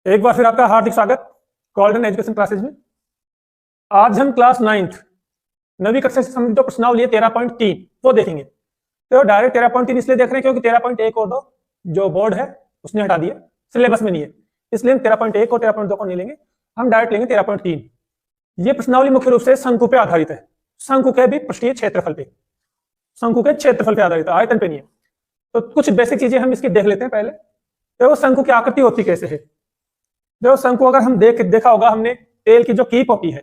एक बार फिर आपका हार्दिक स्वागत गोल्डन एजुकेशन क्लासेज में। आज हम क्लास 9th नवी कक्षा से संबंधित जो प्रश्नावली है 13.3 वो देखेंगे। तो डायरेक्ट 13.3 इसलिए देख रहे हैं क्योंकि 13.1 और 2 जो बोर्ड है उसने हटा दिया, सिलेबस में नहीं है, इसलिए हम 13.1 और 13.2 को नहीं लेंगे, हम डायरेक्ट लेंगे 13.3। ये प्रश्नावली मुख्य रूप से शंकु पे आधारित है, शंकु के भी पृष्ठीय क्षेत्रफल पे, शंकु के क्षेत्रफल पे आधारित है, आयतन पे नहीं है। तो कुछ बेसिक चीजें हम इसकी देख लेते हैं पहले। तो शंकु की आकृति होती कैसे है। जो शंकु अगर हम देखा होगा हमने, तेल की जो कीप होती है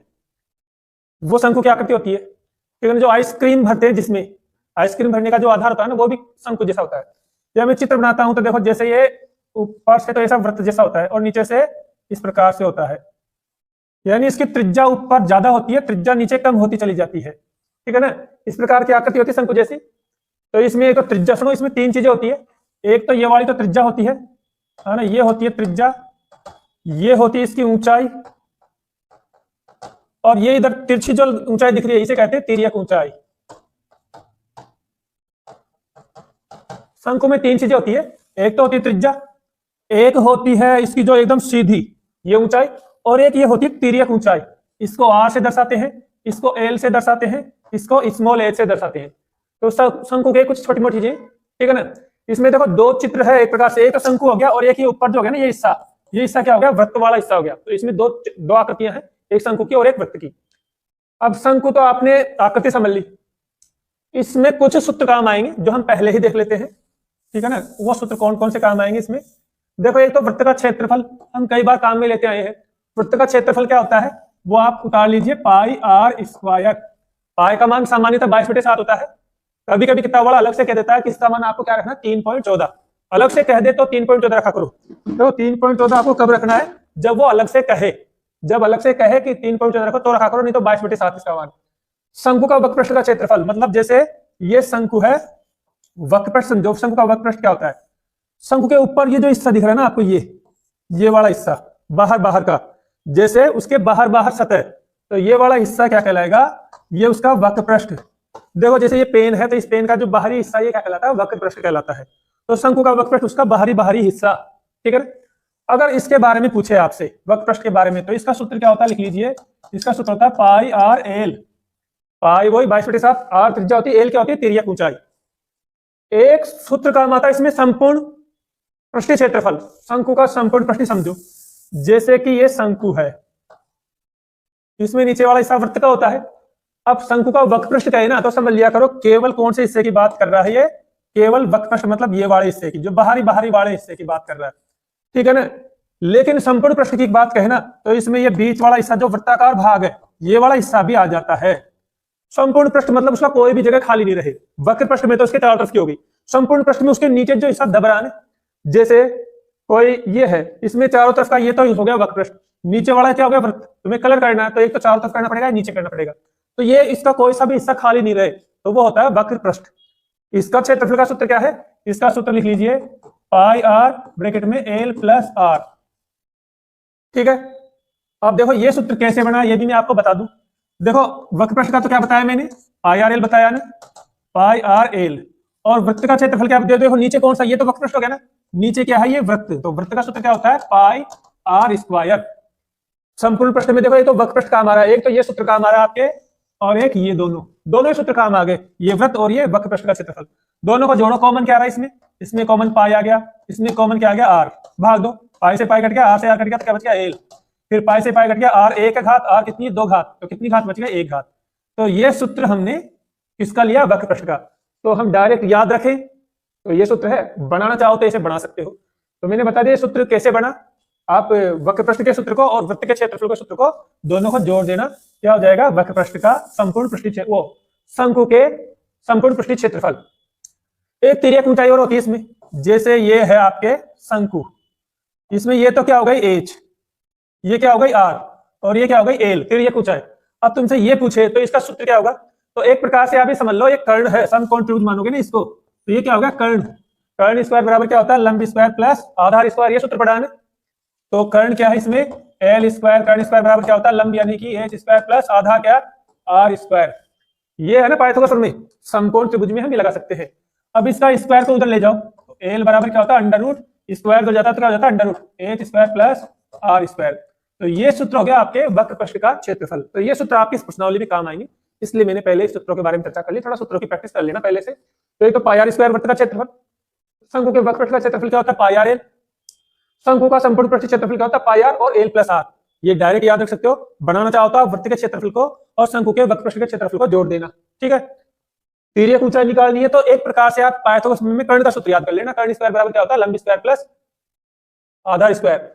वो शंकु की आकृति होती है। ठीक है, जो आइसक्रीम भरते हैं, जिसमें आइसक्रीम भरने का जो आधार होता है ना वो भी शंकु जैसा होता है। जब मैं चित्र बनाता हूं तो देखो, जैसे ये ऊपर से तो ऐसा वृत्त जैसा होता है और नीचे से इस प्रकार से होता है, यानी इसकी त्रिज्या ऊपर ज्यादा होती है, त्रिज्या नीचे कम होती चली जाती है। ठीक है ना, इस प्रकार की आकृति होती है शंकु जैसी। तो इसमें एक तो त्रिज्या, सुनो, इसमें तीन चीजें होती है। एक तो ये वाली तो त्रिज्या होती है ना, ये होती है त्रिज्या, ये होती है इसकी ऊंचाई, और ये इधर तिरछी जो ऊंचाई दिख रही है इसे कहते हैं तिर्यक ऊंचाई। शंकु में तीन चीजें होती है, एक तो होती है त्रिज्या, एक होती है इसकी जो एकदम सीधी ये ऊंचाई, और एक ये होती है तिर्यक ऊंचाई। इसको आर से दर्शाते हैं, इसको एल से दर्शाते हैं, इसको स्मॉल एच से दर्शाते हैं। तो शंकु के कुछ छोटी मोटी चीजें, ठीक है ना। इसमें देखो दो चित्र है, एक प्रकार से, एक तो शंकु हो गया और एक ये ऊपर जो हो गया ना ये हिस्सा क्या हो गया, वृत्त वाला हिस्सा हो गया। तो इसमें दो आकृतियां हैं, एक शंकु की और एक वृत्त की। अब शंकु तो आपने आकृति समझ ली, इसमें कुछ सूत्र काम आएंगे जो हम पहले ही देख लेते हैं। ठीक है ना, वो सूत्र कौन कौन से काम आएंगे इसमें। देखो, एक तो वृत्त का क्षेत्रफल हम कई बार काम में लेते आए हैं। वृत्त का क्षेत्रफल क्या होता है वो आप उतार लीजिए, पाई आर स्क्वायर। पाई का मान सामान्यतः 22/7 होता है, कभी कभी किताब वाला अलग से कह देता है कि इसका मान आपको क्या रखना, 3.14। अलग से कह दे तो 3.14 रखा करो। तो 3.14 आपको कब रखना है, जब वो अलग से कहे, जब अलग से कहे कि 3.14 रखो तो रखा करो, नहीं तो 22/7 इसका मान। शंकु का वक्रपृष्ठ का क्षेत्रफल, मतलब जैसे ये शंकु है, वक्रपृष्ठ, जो शंकु का वक्रपृष्ठ क्या होता है, शंकु के ऊपर ये जो हिस्सा दिख रहा है ना आपको, ये वाला हिस्सा बाहर का, जैसे उसके बाहर सतह, तो ये वाला हिस्सा क्या कहलाएगा, ये उसका वक्रपृष्ठ। देखो, जैसे ये पेन है तो इस पेन का जो बाहरी हिस्सा ये क्या कहलाता है, वक्रपृष्ठ कहलाता है। तो शंकु का वक्रपृष्ठ उसका बाहरी हिस्सा। ठीक है, अगर इसके बारे में पूछे आपसे वक्रपृष्ठ के बारे में, तो इसका सूत्र क्या होता है, लिख लीजिए। इसका सूत्र होता है पाई आर एल। पाई वही 22/7, आर त्रिज्या होती है, एल क्या होती है, तिर्यक ऊंचाई। एक सूत्र काम आता है इसमें संपूर्ण पृष्ठीय क्षेत्रफल। शंकु का संपूर्ण पृष्ठीय समझो, जैसे कि ये शंकु है, इसमें नीचे वाला हिस्सा वृत्त का होता है। अब शंकु का वक्रपृष्ठ कहे ना तो समझ लिया करो केवल कौन से हिस्से की बात कर रहा है ये, केवल वक्रपृष्ठ, मतलब ये वाले हिस्से की, जो बाहरी वाले हिस्से की बात कर रहा है। ठीक है ना। लेकिन संपूर्ण पृष्ठ की बात कहे ना तो इसमें ये बीच वाला हिस्सा जो वृत्ताकार भाग है, ये वाला हिस्सा भी आ जाता है। संपूर्ण पृष्ठ मतलब उसका कोई भी जगह खाली नहीं रहे। वक्र पृष्ठ में तो उसके चारों तरफ की होगी, संपूर्ण पृष्ठ में उसके नीचे जो हिस्सा दबरान है, जैसे कोई ये है, इसमें चारों तरफ का ये तो हो गया वक्र पृष्ठ, नीचे वाला क्या हो गया वृत्त। तुम्हें कलर करना है तो एक तो चारों तरफ करना पड़ेगा, नीचे करना पड़ेगा, तो ये इसका कोई सा भी हिस्सा खाली नहीं रहे तो वो होता है वक्र पृष्ठ। इसका क्षेत्रफल का सूत्र क्या है, इसका सूत्र लिख लीजिए, पाई आर ब्रैकेट में एल प्लस आर। ठीक है, अब देखो ये सूत्र कैसे बना ये भी मैं आपको बता दूं। देखो, वक्रपृष्ठ का तो क्या बताया मैंने, पाई आर एल बताया ना, पाई आर एल। और वृत्त का क्षेत्रफल क्या, देखो नीचे कौन सा, ये तो वक्रपृष्ठ हो गया ना, नीचे क्या है, ये वृत्त। तो वृत्त का सूत्र क्या होता है, पाई आर स्क्वायर। संपूर्ण पृष्ठ में देखो ये तो वक्रपृष्ठ काम आ रहा है, एक तो ये सूत्र काम आ रहा है आपके, और एक ये दोनों ही सूत्र काम आ गए, ये वृत्त और ये वक्रपृष्ठ का क्षेत्रफल। दोनों को जोड़ो, कॉमन क्या आ रहा है इसमें कॉमन पाई आ गया, इसमें कॉमन क्या आ गया, आर। भाग दो, पाई से पाई कट गया, आर से आर कट गया, तो क्या बच गया, एल। फिर पाई से पाई कट गया, आर एक घात, आर कितनी, 2 घात, तो कितनी घात बच गया, 1 घात। तो ये सूत्र हमने किसका लिया, वक्रपृष्ठ का। तो हम डायरेक्ट याद रखें तो ये सूत्र है, बनाना चाहो तो इसे बना सकते हो। तो मैंने बता दिया सूत्र कैसे बना, आप वक्रपृष्ठ के सूत्र को और वृत्त के क्षेत्रफल के सूत्र को दोनों को जोड़ देना, क्या हो जाएगा, वक्रपृष्ठ का संपूर्ण पृष्ठीय, वो शंकु के संपूर्ण पृष्ठीय क्षेत्रफल। एक तिर्यक ऊंचाई और होती है इसमें, जैसे ये है आपके शंकु, इसमें ये तो क्या हो गई एच, ये क्या हो गई आर, और ये क्या हो गई एल, तिर्यक ऊंचाई। अब तुमसे ये पूछे तो इसका सूत्र क्या होगा, तो एक प्रकार से आप ये समझ लो ये कर्ण है, समकोण त्रिभुज मानोगे ना इसको, तो ये क्या होगा, कर्ण। कर्ण स्क्वायर बराबर क्या होता है, लंब स्क्वायर प्लस आधार स्क्वायर, ये सूत्र पढ़ा है। तो कर्ण क्या है इसमें, एल स्क्वायर, कर्ण स्क्वायर बराबर क्या होता है, लंब यानी कि एच स्क्वायर प्लस आधा क्या, आर स्क्वायर। ये है ना पाइथागोरस में, समकोण त्रिभुज में हम ये लगा सकते हैं। अब इसका स्क्वायर को उधर ले जाओ, तो एल बराबर क्या होता है, अंडर रूट, स्क्वायर हो जाता है तो क्या हो जाता है, under root H square plus R square. तो ये सूत्र हो गया आपके वक्र पृष्ठ का क्षेत्रफल। तो ये सूत्र आपकी इस प्रश्नावली में काम आएंगे, इसलिए मैंने पहले इस सूत्रों के बारे में चर्चा कर ली। थोड़ा सूत्रों की प्रैक्टिस कर लेना पहले से। तो एक तो पाई आर स्क्वायर वृत्त का क्षेत्रफल, शंकु के वक्र पृष्ठ का क्षेत्रफल क्या होता है, पाई आर एल। शंकु का संपूर्ण पृष्ठ क्षेत्रफल क्या होता है, पाई आर और एल प्लस आर। ये डायरेक्ट याद रख सकते हो। बनाना चाहो तो आप वृत्त के क्षेत्रफल को और शंकु के वक्र पृष्ठ के क्षेत्रफल को जोड़ देना, ठीक है। तिर्यक ऊंचाई निकालनी है तो एक प्रकार से आप पाइथागोरस में कर्ण का सूत्र याद कर लेना। कर्ण स्क्वायर बराबर क्या होता है, लंब स्क्वायर प्लस आधार स्क्वायर।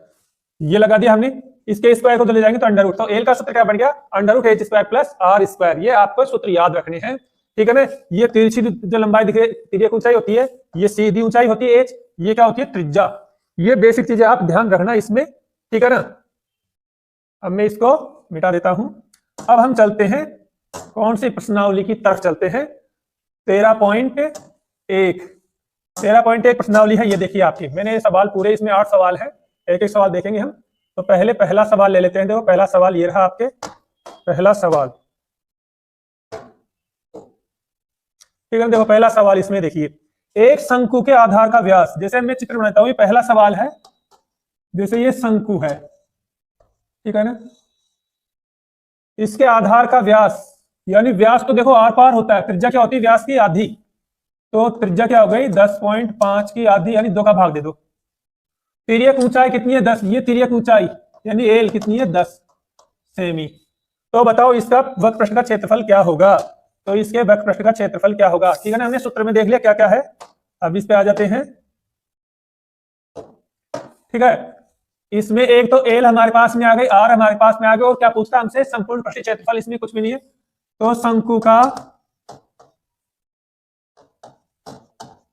ये लगा दिया हमने, इसके स्क्वायर को चले जाएंगे तो अंडर रूट। तो एल का सूत्र क्या बन गया, under root H square plus R square. ये आपको सूत्र याद रखने हैं, ठीक है ना। ये तिरछी जो लंबाई दिख रही है, तिर्यक ऊंचाई होती है, ये सीधी ऊंचाई होती है एच, ये क्या होती है, त्रिज्या। ये बेसिक चीजें आप ध्यान रखना इसमें, ठीक है ना। अब मैं इसको मिटा देता हूं। अब हम चलते हैं कौन सी प्रश्नावली की तरफ चलते हैं, 13.1। 13.1 प्रश्नावली है ये। देखिए आपकी, मैंने ये सवाल पूरे, इसमें 8 सवाल है, एक एक सवाल देखेंगे हम। तो पहले पहला सवाल ले लेते हैं। देखो पहला सवाल ये रहा आपके, पहला सवाल, ठीक है। देखो पहला सवाल इसमें देखिए, एक शंकु के आधार का व्यास, जैसे मैं चित्र बनाता हूं, ये पहला सवाल है। जैसे ये शंकु है, ठीक है ना, इसके आधार का व्यास, यानी व्यास तो देखो आर पार होता है, त्रिज्या क्या होती है, व्यास की आधी। तो त्रिज्या क्या हो गई, 10.5 की आधी, यानी 2 का भाग दे दो। तिर्यक ऊंचाई कितनी है, 10। ये तिर्यक ऊंचाई यानी एल कितनी है, 10 सेमी। तो बताओ इसका वक्र पृष्ठ का क्षेत्रफल क्या होगा। तो इसके वक्र पृष्ठ का क्षेत्रफल क्या होगा, ठीक है ना। हमने सूत्र में देख लिया क्या क्या है। अब इस पे आ जाते हैं, ठीक है। इसमें एक तो एल हमारे पास में आ गई, आर हमारे पास में आ गई, और क्या पूछता हमसे, संपूर्ण पृष्ठीय क्षेत्रफल। इसमें कुछ भी नहीं है। तो शंकु का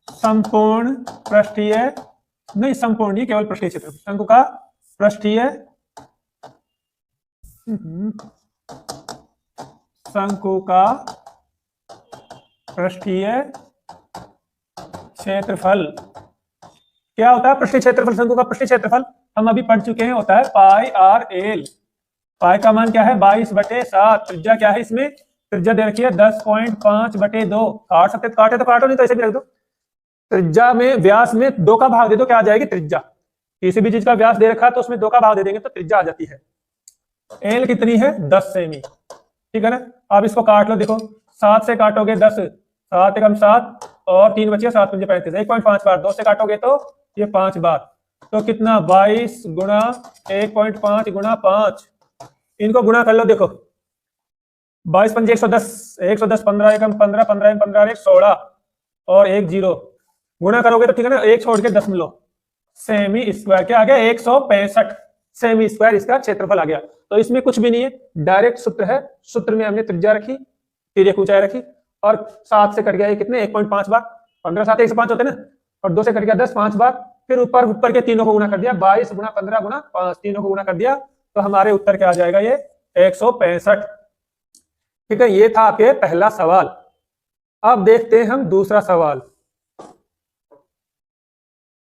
संपूर्ण पृष्ठीय, नहीं संपूर्ण नहीं, केवल पृष्ठीय क्षेत्रफल। शंकु का पृष्ठीय, शंकु का पृष्ठीय क्षेत्रफल क्या होता है, पृष्ठीय क्षेत्रफल। शंकु का पृष्ठीय क्षेत्रफल हम अभी पढ़ चुके हैं, होता है पाई आर एल। पाई का मान क्या है, 22/7। त्रिज्या क्या है, इसमें त्रिज्या दे रखी है 10.5/2। काट सकते तो काटे, तो काटो, नहीं तो ऐसे भी रख दो। त्रिज्या में, व्यास में 2 का भाग दे दो, क्या आ जाएगी, त्रिज्या। किसी भी चीज का व्यास दे रखा है तो उसमें 2 का भाग दे देंगे तो त्रिज्या आ जाती है। एल कितनी है, 10 सेमी, ठीक है ना। अब इसको काट लो, देखो 7 से काटोगे 10, 7 एकम 7 और 3 बचिए, 7 पंजे 35, 1.5 बार। 2 से काटोगे तो ये 5 बार, तो कितना, 22 गुणा 1.5 गुणा 5। इनको गुणा कर लो, देखो 22 पंजे 110, 110, 15 एकम 15, 15 एकम 15, 1 16 और 1 0। गुणा करोगे तो ठीक है ना, 1 छोड़ के 10 सेमी स्क्वायर। क्या आ गया, 165 सेमी स्क्वायर इसका क्षेत्रफल आ गया। तो इसमें कुछ भी नहीं है, डायरेक्ट सूत्र है। सूत्र में हमने त्रिज्या रखी, तिर्यक ऊंचाई रखी, और 7 से कट गया ये कितने, 1.5 बार। 15 7 105 होते ना, और 2 से कट गया 10 5 बार। फिर ऊपर के तीनों को गुणा कर दिया, 22 गुणा 15 गुणा 5, तीनों को गुणा कर दिया, तो हमारे उत्तर क्या आ जाएगा, ये 165। ठीक है, ये था आपके पहला सवाल। अब देखते हैं हम दूसरा सवाल,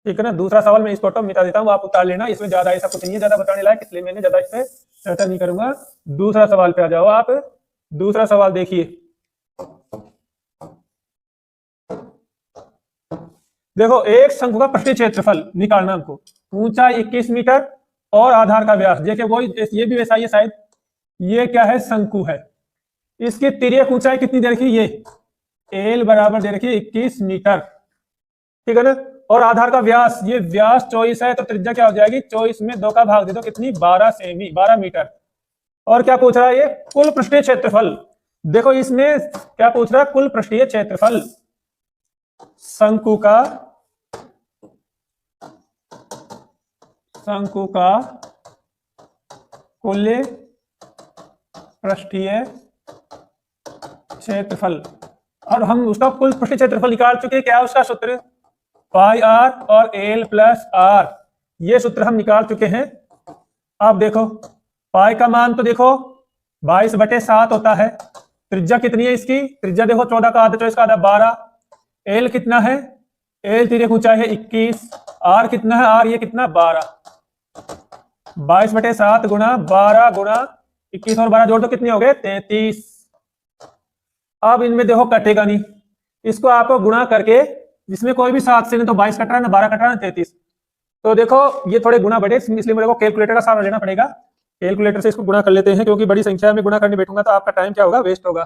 ठीक है ना। दूसरा सवाल मैं इस फोटो मिटा देता हूँ, आप उतार लेना। इसमें ज्यादा ऐसा कुछ नहीं है, ज्यादा बताने लायक, इसलिए मैंने ज्यादा इस पे चर्चा नहीं करूंगा। दूसरा सवाल पे आ जाओ आप। दूसरा सवाल देखिए, देखो एक शंकु का पृष्ठीय क्षेत्रफल निकालना हमको, ऊंचाई 21 मीटर और आधार का व्यास। देखिए वो ये भी वैसा ही है शायद। ये क्या है, शंकु है। इसकी तिर्यक ऊंचाई कितनी दे रखी है, ये एल बराबर दे रखी है 21 मीटर, ठीक है ना। और आधार का व्यास, ये व्यास 24 है, तो त्रिज्या क्या हो जाएगी, 24 में 2 का भाग दे दो, कितनी, 12 सेमी, 12 मीटर। और क्या पूछ रहा है, ये कुल पृष्ठीय क्षेत्रफल। देखो इसमें क्या पूछ रहा है, कुल पृष्ठीय क्षेत्रफल। शंकु का कुल पृष्ठीय क्षेत्रफल, और हम उसका कुल पृष्ठीय क्षेत्रफल निकाल चुके हैं। क्या है उसका सूत्र, पाई आर और एल प्लस आर। ये सूत्र हम निकाल चुके हैं। अब देखो पाई का मान तो देखो 22/7 होता है। त्रिज्या कितनी है इसकी, त्रिज्या देखो 14 का आधा, 24 का आधा 12। एल कितना है, एल तिर्यक ऊंचाई है 21। आर कितना है, आर ये कितना, 12। 22/7 गुणा 12 गुणा 21 और 12 जोड़ दो, कितने हो गए, 33। अब इनमें देखो कटेगा नहीं, इसको आपको गुणा करके, जिसमें कोई भी 7 से नहीं तो 22 कट रहा है ना, 12 कट रहा है ना, 33। तो देखो ये थोड़े गुना बढ़े, इसलिए मेरे को कैलकुलेटर का सहारा लेना पड़ेगा। कैलकुलेटर से इसको गुना कर लेते हैं, क्योंकि बड़ी संख्या में गुना करने बैठूंगा तो आपका टाइम क्या होगा, वेस्ट होगा।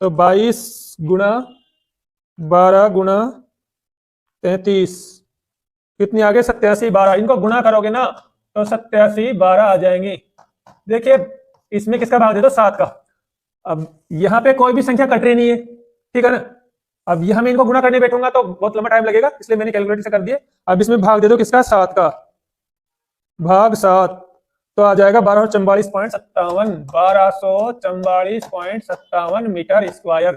तो 22 गुना 12 गुना 33 कितनी आ गई, 87 12। इनको गुना करोगे ना तो 87 12 आ जाएंगे। देखिए इसमें किसका भाग दे दो, 7 का। अब यहाँ पे कोई भी संख्या कट रही नहीं है, ठीक है ना। अब यहाँ मैं इनको गुना करने बैठूंगा तो बहुत लंबा टाइम लगेगा, इसलिए मैंने कैलकुलेटर से कर दिए। अब इसमें भाग दे दो किसका, 7 का, भाग 7 तो आ जाएगा 1244.57 1244.57 मीटर स्क्वायर,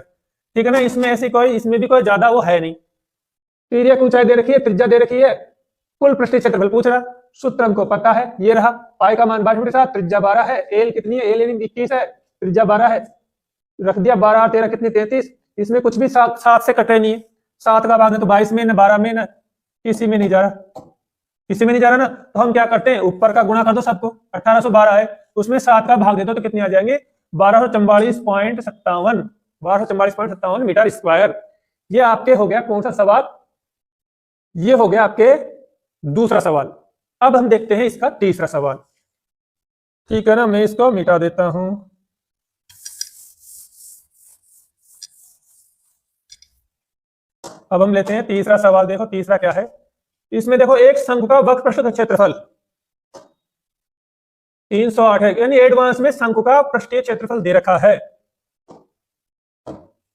ठीक है ना। इसमें ऐसी कोई, इसमें भी कोई ज्यादा वो है नहीं। तिर्यक ऊंचाई दे रखी है, त्रिज्या दे रखी है, कुल पृष्ठीय क्षेत्रफल पूछ रहा। सूत्र हमको पता है, ये रहा। पाई का मान 22/7, त्रिज्या 12 है। एल कितनी है, एल 21 है, त्रिज्या 12 है। रख दिया 12 और 13 कितनी, 33। इसमें कुछ भी 7 से कटे नहीं है। 7 का भाग है तो 22 में ना 12 में ना किसी में नहीं जा रहा, किसी में नहीं जा रहा ना। तो हम क्या करते हैं, ऊपर का गुणा कर दो सबको, 1812 है, उसमें 7 का भाग दे दो तो कितने आ जाएंगे, 1244.57 मीटर स्क्वायर। ये आपके हो गया कौन सा सवाल, ये हो गया आपके दूसरा सवाल। अब हम देखते हैं इसका तीसरा सवाल, ठीक है ना। मैं इसको मिटा देता हूं। अब हम लेते हैं तीसरा सवाल। देखो तीसरा क्या है, इसमें देखो एक शंकु का वक्रपृष्ठ का क्षेत्रफल 308 है, यानी एडवांस में शंकु का पृष्ठीय क्षेत्रफल दे रखा है।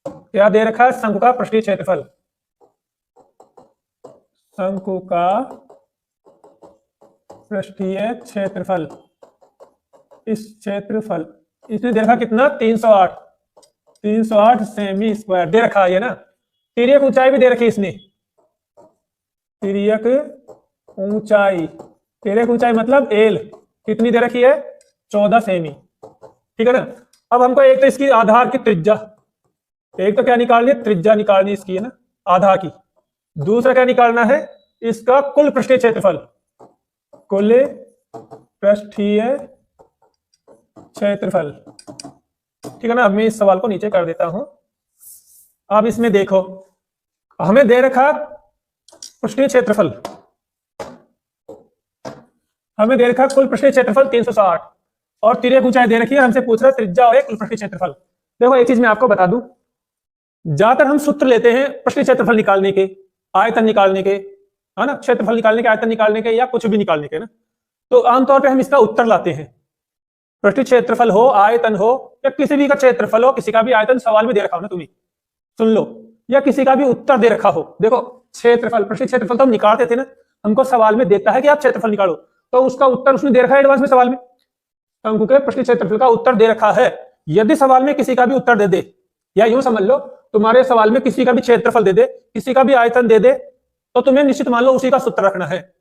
क्या दे रखा है, शंकु का पृष्ठीय क्षेत्रफल। शंकु का पृष्ठीय क्षेत्रफल, इस क्षेत्रफल इसने दे रखा कितना, 308 सेमी स्क्वायर दे रखा है ना। तिर्यक ऊंचाई भी दे रखी है इसने, तिर्यक ऊंचाई, तिर्यक ऊंचाई मतलब एल कितनी दे रखी है, 14 सेमी, ठीक है ना। अब हमको एक तो इसकी आधार की त्रिज्या, एक तो क्या निकालनी है, त्रिज्या निकालनी इसकी है ना, आधार की। दूसरा क्या निकालना है, इसका कुल पृष्ठीय क्षेत्रफल, कुल पृष्ठीय क्षेत्रफल, ठीक है ना। अब मैं इस सवाल को नीचे कर देता हूं। अब इसमें देखो हमें दे रखा पृष्ठीय क्षेत्रफल, हमें दे रखा कुल पृष्ठीय क्षेत्रफल 360 और तिर्यक ऊंचाई दे रखी है, हमसे पूछ रहा है त्रिज्या और कुल पृष्ठीय क्षेत्रफल। देखो एक चीज मैं आपको बता दूं, ज्यादातर हम सूत्र लेते हैं पृष्ठीय क्षेत्रफल निकालने के, आयतन निकालने के, है ना, क्षेत्रफल निकालने के, आयतन निकालने के, या कुछ भी निकालने के ना। तो आमतौर पे हम इसका उत्तर लाते हैं, पृष्ठीय क्षेत्रफल हो, आयतन हो, या किसी भी का क्षेत्रफल हो, किसी का भी आयतन सवाल में दे रखा हो ना, तुम्हें सुन लो, या किसी का भी उत्तर दे रखा हो। देखो क्षेत्रफल, पृष्ठीय क्षेत्रफल तो हम निकालते थे ना, हमको सवाल में देता है कि आप क्षेत्रफल निकालो, तो उसका उत्तर उसने दे रखा है एडवांस में सवाल में, शंकु के पृष्ठीय क्षेत्रफल का उत्तर दे रखा है। यदि सवाल में किसी का भी उत्तर दे दे, या यूं समझ लो तुम्हारे सवाल में किसी का भी क्षेत्रफल दे दे, किसी का भी आयतन दे दे, तो तुम्हें निश्चित मान लो उसी का सूत्र रखना है।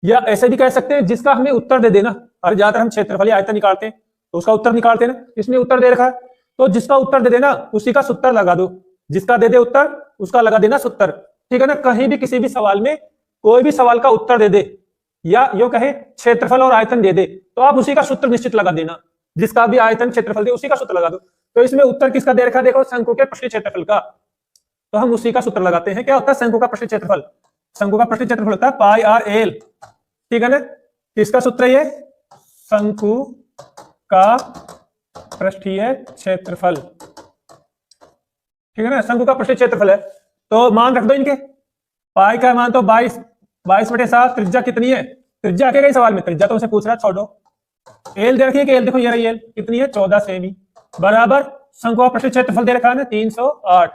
या ऐसे भी कह सकते हैं जिसका हमें उत्तर दे देना, और ज्यादातर हम क्षेत्रफल या आयतन निकालते हैं तो उसका उत्तर निकालते हैं ना, इसने उत्तर दे रखा है तो जिसका उत्तर दे देना उसी का सूत्र लगा दो, जिसका दे दे उत्तर उसका लगा देना सूत्र, ठीक है ना। कहीं भी किसी भी सवाल में कोई भी सवाल का उत्तर दे दे, या यो कहे क्षेत्रफल और आयतन दे दे, तो आप उसी का सूत्र निश्चित लगा देना, जिसका भी आयतन क्षेत्रफल दे उसी का सूत्र लगा दो। तो इसमें उत्तर किसका दे रखा है, देखो शंकु के पृष्ठीय क्षेत्रफल का, तो हम उसी का सूत्र लगाते हैं। क्या होता है शंकु का पृष्ठीय क्षेत्रफल, शंकु का पृष्ठीय क्षेत्रफल होता है पाई आर एल, ठीक है ना। किसका सूत्र है ये, शंकु का पृष्ठीय क्षेत्रफल, ठीक है ना। शंकु का पृष्ठीय क्षेत्रफल है तो मान रख दो इनके, पाई का मान तो 22/7, त्रिज्या कितनी है, त्रिज्या आके गई सवाल में, त्रिज्या तो उनसे पूछ रहा है, छोड़ो। एल दे रखी है कि एल देखो ये रही एल कितनी है, 14 सेमी, बराबर शंकु का पृष्ठीय क्षेत्रफल दे रखा है ना 308,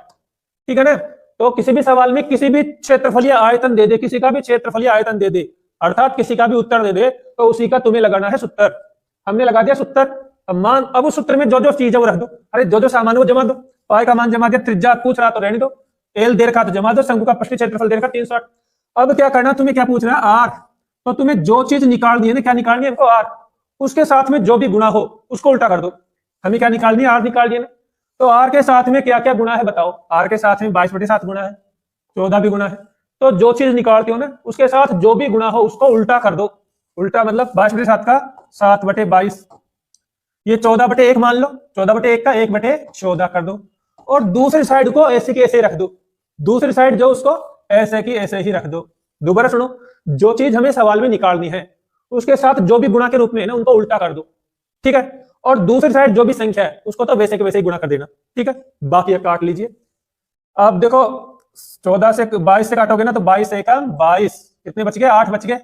ठीक है ना। तो किसी भी सवाल में किसी भी क्षेत्रफल या आयतन दे दे, किसी का भी क्षेत्रफल या आयतन दे दे, अर्थात किसी का भी उत्तर दे दे, तो उसी का तुम्हें लगाना है सूत्र। हमने लगा दिया सूत्र। अब मान, अब उस सूत्र में जो जो चीज है वो रख दो, अरे जो जो सामान वो जमा दो। पाई का मान जमा दिया, त्रिज्या पूछ रहा तो रहने दो, एल दे रखा तो जमा दो, शंकु का पृष्ठीय क्षेत्रफल दे रखा 308। अब क्या करना, तुम्हें क्या पूछ रहा है, आर। तो तुम्हें जो चीज निकालनी है ना, क्या निकालनी है हमको, आर, उसके साथ में जो भी गुणा हो उसको उल्टा कर दो। हमें क्या निकालनी है, आर निकालनी है ना। तो आर के साथ में क्या क्या गुणा है बताओ, आर के साथ में 22/7 गुणा है, 14 भी गुणा है। तो जो चीज निकालते हो ना उसके साथ जो भी गुणा हो उसको उल्टा कर दो। उल्टा मतलब 22/7 का 7/22, ये 14/1 मान लो, 14/1 का 1/14 कर दो, और दूसरी साइड को ऐसे की ऐसे रख दो, दूसरी साइड जो उसको ऐसे की ऐसे ही रख दो, दोबारा सुनो, जो चीज हमें सवाल में निकालनी है उसके साथ जो भी गुणा के रूप में है ना उनको उल्टा कर दो, ठीक है। और दूसरी साइड जो भी संख्या है उसको तो वैसे के वैसे ही गुणा कर देना, ठीक है। बाकी काट लीजिए। अब देखो 14 से 22 से काटोगे ना तो 22 एकम 22, कितने बच गए? 8 बच गए।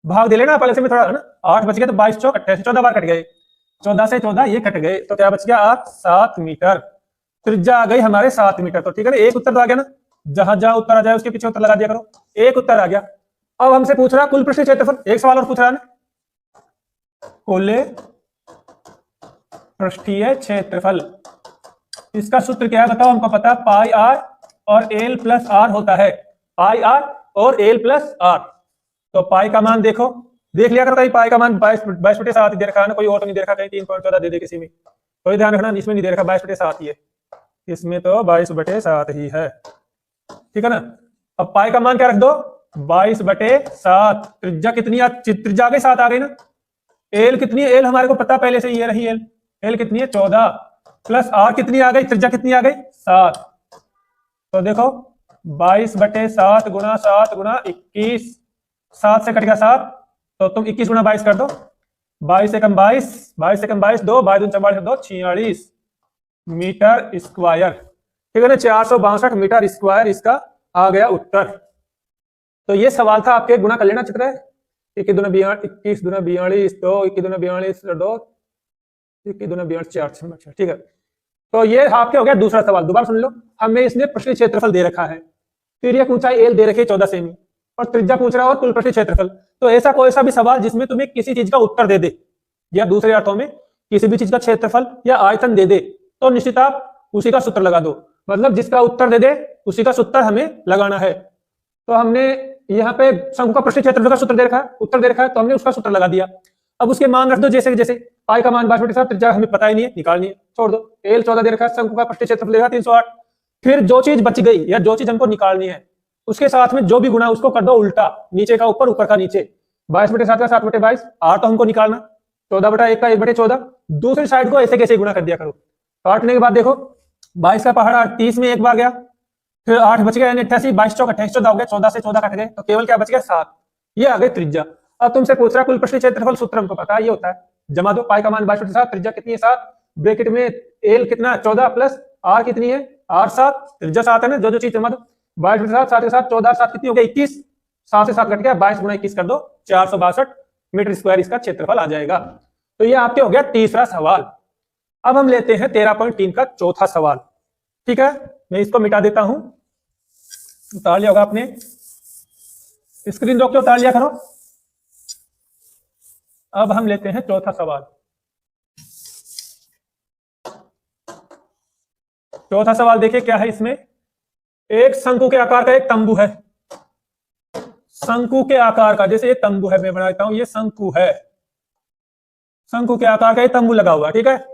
भाग दे लेना पहले से में थोड़ा, है ना। 8 बच गए तो 22 चौक 28, 14 बार कट गए। 14 से 14 ये कट गए तो क्या बच गया? 8, 7 मीटर। त्रिज्या आ गई हमारे 7 मीटर। तो ठीक है ना, एक उत्तर तो आ गया ना, जहां जहां उत्तर आ जाए उसके पीछे उत्तर लगा दिया करो। एक उत्तर आ गया। अब हमसे पूछ रहा कुल पृष्ठीय क्षेत्रफल, एक सवाल और पूछ रहा है ना, कुल पृष्ठीय क्षेत्रफल। इसका सूत्र क्या है बताओ? हमको पता है पाई आर और एल प्लस आर होता है, पाई आर और एल प्लस आर। तो पाई का मान देखो, देख लिया करो कहीं पाई का मान 22/7 दे रखा है ना, कोई और तो नहीं दे रखा, कहीं 3.14 दे दे किसी में, कोई ध्यान रखना, इसमें नहीं दे रखा 22/7 ही है, इसमें तो 22/7 ही है, ठीक है ना। अब पाई का मान क्या रख दो? 22/7। त्रिज्या कितनी? त्रिज्या आ गई 7 आ गई ना। एल कितनी है? एल हमारे को पता पहले से, ये रही एल। एल कितनी है? 14 प्लस आर कितनी आ गई? त्रिज्या कितनी आ गई? 7। तो देखो 22/7 गुना 7 गुना 21, 7 से कट गया 7, तो तुम 21 गुना 22 कर दो। 22 एकम 22, 22 एकम 22 2, 22 दूनी 44 2, 46 मीटर स्क्वायर, ठीक है ना। 462 मीटर स्क्वायर इसका आ गया उत्तर। तो ये सवाल था आपके, गुना कर लेना चित्र है। 21 दूना 42, 2, 21 दूना 42 2, 21 दूना 42 4, ठीक है। तो ये आपके हो गया दूसरा सवाल। दोबारा सुन लो, हमें इसने पृष्ठीय क्षेत्रफल दे रखा है, तिर्यक ऊंचाई एल दे रखी है 14 सेमी, और त्रिज्या पूछ रहा है और कुल पृष्ठीय क्षेत्रफल। तो ऐसा कोई सा भी सवाल जिसमें तुम्हें किसी चीज का उत्तर दे दे, या दूसरे अर्थों में किसी भी चीज का क्षेत्रफल या आयतन दे दे, तो निश्चित आप उसी का सूत्र लगा दो। मतलब जिसका उत्तर दे दे उसी का सूत्र हमें लगाना है। तो हमने यहाँ पे शंकु का पृष्ठीय क्षेत्रफल का सूत्र दे रखा है, उत्तर दे रखा है, तो हमने उसका सूत्र लगा दिया। अब उसके मान रख दो जैसे जैसे। पाई का मान 22/7, त्रिज्या हमें पता ही नहीं है, निकालनी है, छोड़ दो। एल 14 दे रखा है, शंकु का पृष्ठीय क्षेत्रफल देगा 308। फिर जो चीज बच गई या जो चीज हमको निकालनी है उसके साथ में जो भी गुना उसको कर दो उल्टा, नीचे का ऊपर, ऊपर का नीचे। 22/7 का 7/22, आर तो हमको निकालना, 14/1 का 1/14। दूसरी साइड को ऐसे कैसे गुना कर दिया करो। काटने के बाद देखो 22 का पहाड़ा 30 में एक बार गया, फिर 8 बच गया, यानी 88, 22 चौक 28 14 हो गया, 14 से 14 कट गए, तो केवल क्या बच गया? 7। ये आ गई त्रिज्या। अब तुमसे पूछ रहा कुल पृष्ठीय क्षेत्रफल, सूत्र हमको पता है, ये होता है, जमा दो। पाई का मान 22/7, त्रिज्या कितनी है? 7, ब्रैकेट में एल कितना? 14 प्लस आर कितनी है? आर 7, त्रिज्या 7 है ना, जो जो चीज जमा दो। 22/7, 7 के साथ 14, 7 कितनी हो गई? 21, 7 से 7 कट गया, 22 गुना 21 कर दो, 462 मीटर स्क्वायर इसका क्षेत्रफल आ जाएगा। तो ये आपके हो गया तीसरा सवाल। अब हम लेते हैं 13.3 का चौथा सवाल, ठीक है। मैं इसको मिटा देता हूं, उतार लिया होगा आपने, स्क्रीन रोक के उतार लिया करो। अब हम लेते हैं चौथा सवाल। चौथा सवाल देखिए क्या है इसमें। एक शंकु के आकार का एक तंबू है, शंकु के आकार का, जैसे ये तंबू है, मैं बना देता हूं, ये शंकु है, शंकु के आकार का एक तंबू लगा हुआ है, ठीक है।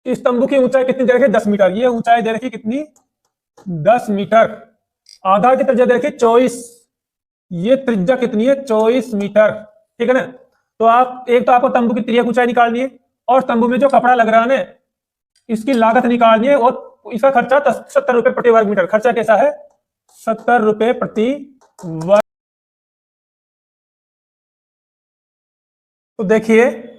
इस तंबू की ऊंचाई कितनी दे रखी? 10 मीटर। ये ऊंचाई दे रखी कितनी? 10 मीटर। आधार की त्रिज्या दे रखी 24, ये त्रिज्या कितनी है? 24 मीटर, ठीक है ना। तो आप एक तो आपको तंबू की तिर्यक ऊंचाई निकालनी है, और तंबू में जो कपड़ा लग रहा है ना इसकी लागत निकालनी है, और इसका खर्चा 70 रुपए प्रति वर्ग मीटर। खर्चा कैसा है? 70 रुपए प्रति वर्ग। तो देखिए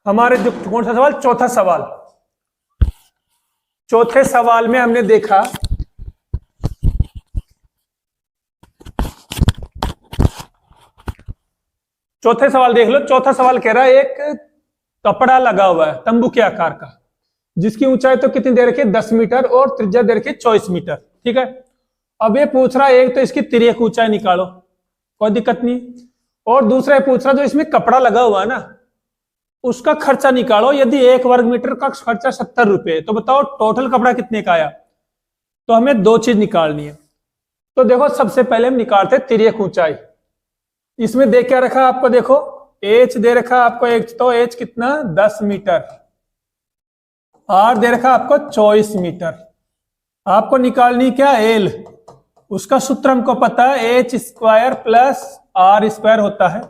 हमारे जो कौन सा सवाल? चौथा सवाल। चौथे सवाल में हमने देखा चौथे सवाल देख लो। चौथा सवाल कह रहा है एक कपड़ा लगा हुआ है तंबू के आकार का, जिसकी ऊंचाई तो कितनी दे रखी है? 10 मीटर, और त्रिज्या दे रखी है 24 मीटर, ठीक है। अब ये पूछ रहा है एक तो इसकी तिर्यक ऊंचाई निकालो, कोई दिक्कत नहीं, और दूसरा पूछ रहा जो इसमें कपड़ा लगा हुआ है ना उसका खर्चा निकालो। यदि 1 वर्ग मीटर का खर्चा 70 रुपए, तो बताओ टोटल कपड़ा कितने का आया? तो हमें दो चीज निकालनी है। तो देखो सबसे पहले हम निकालते तिर्यक ऊंचाई। इसमें देख क्या रखा आपको? देखो एच दे रखा आपको, एच तो एच कितना? 10 मीटर। आर दे रखा आपको 24 मीटर। आपको निकालनी क्या? एल। उसका सूत्र हमको पता है, H square plus R square होता है।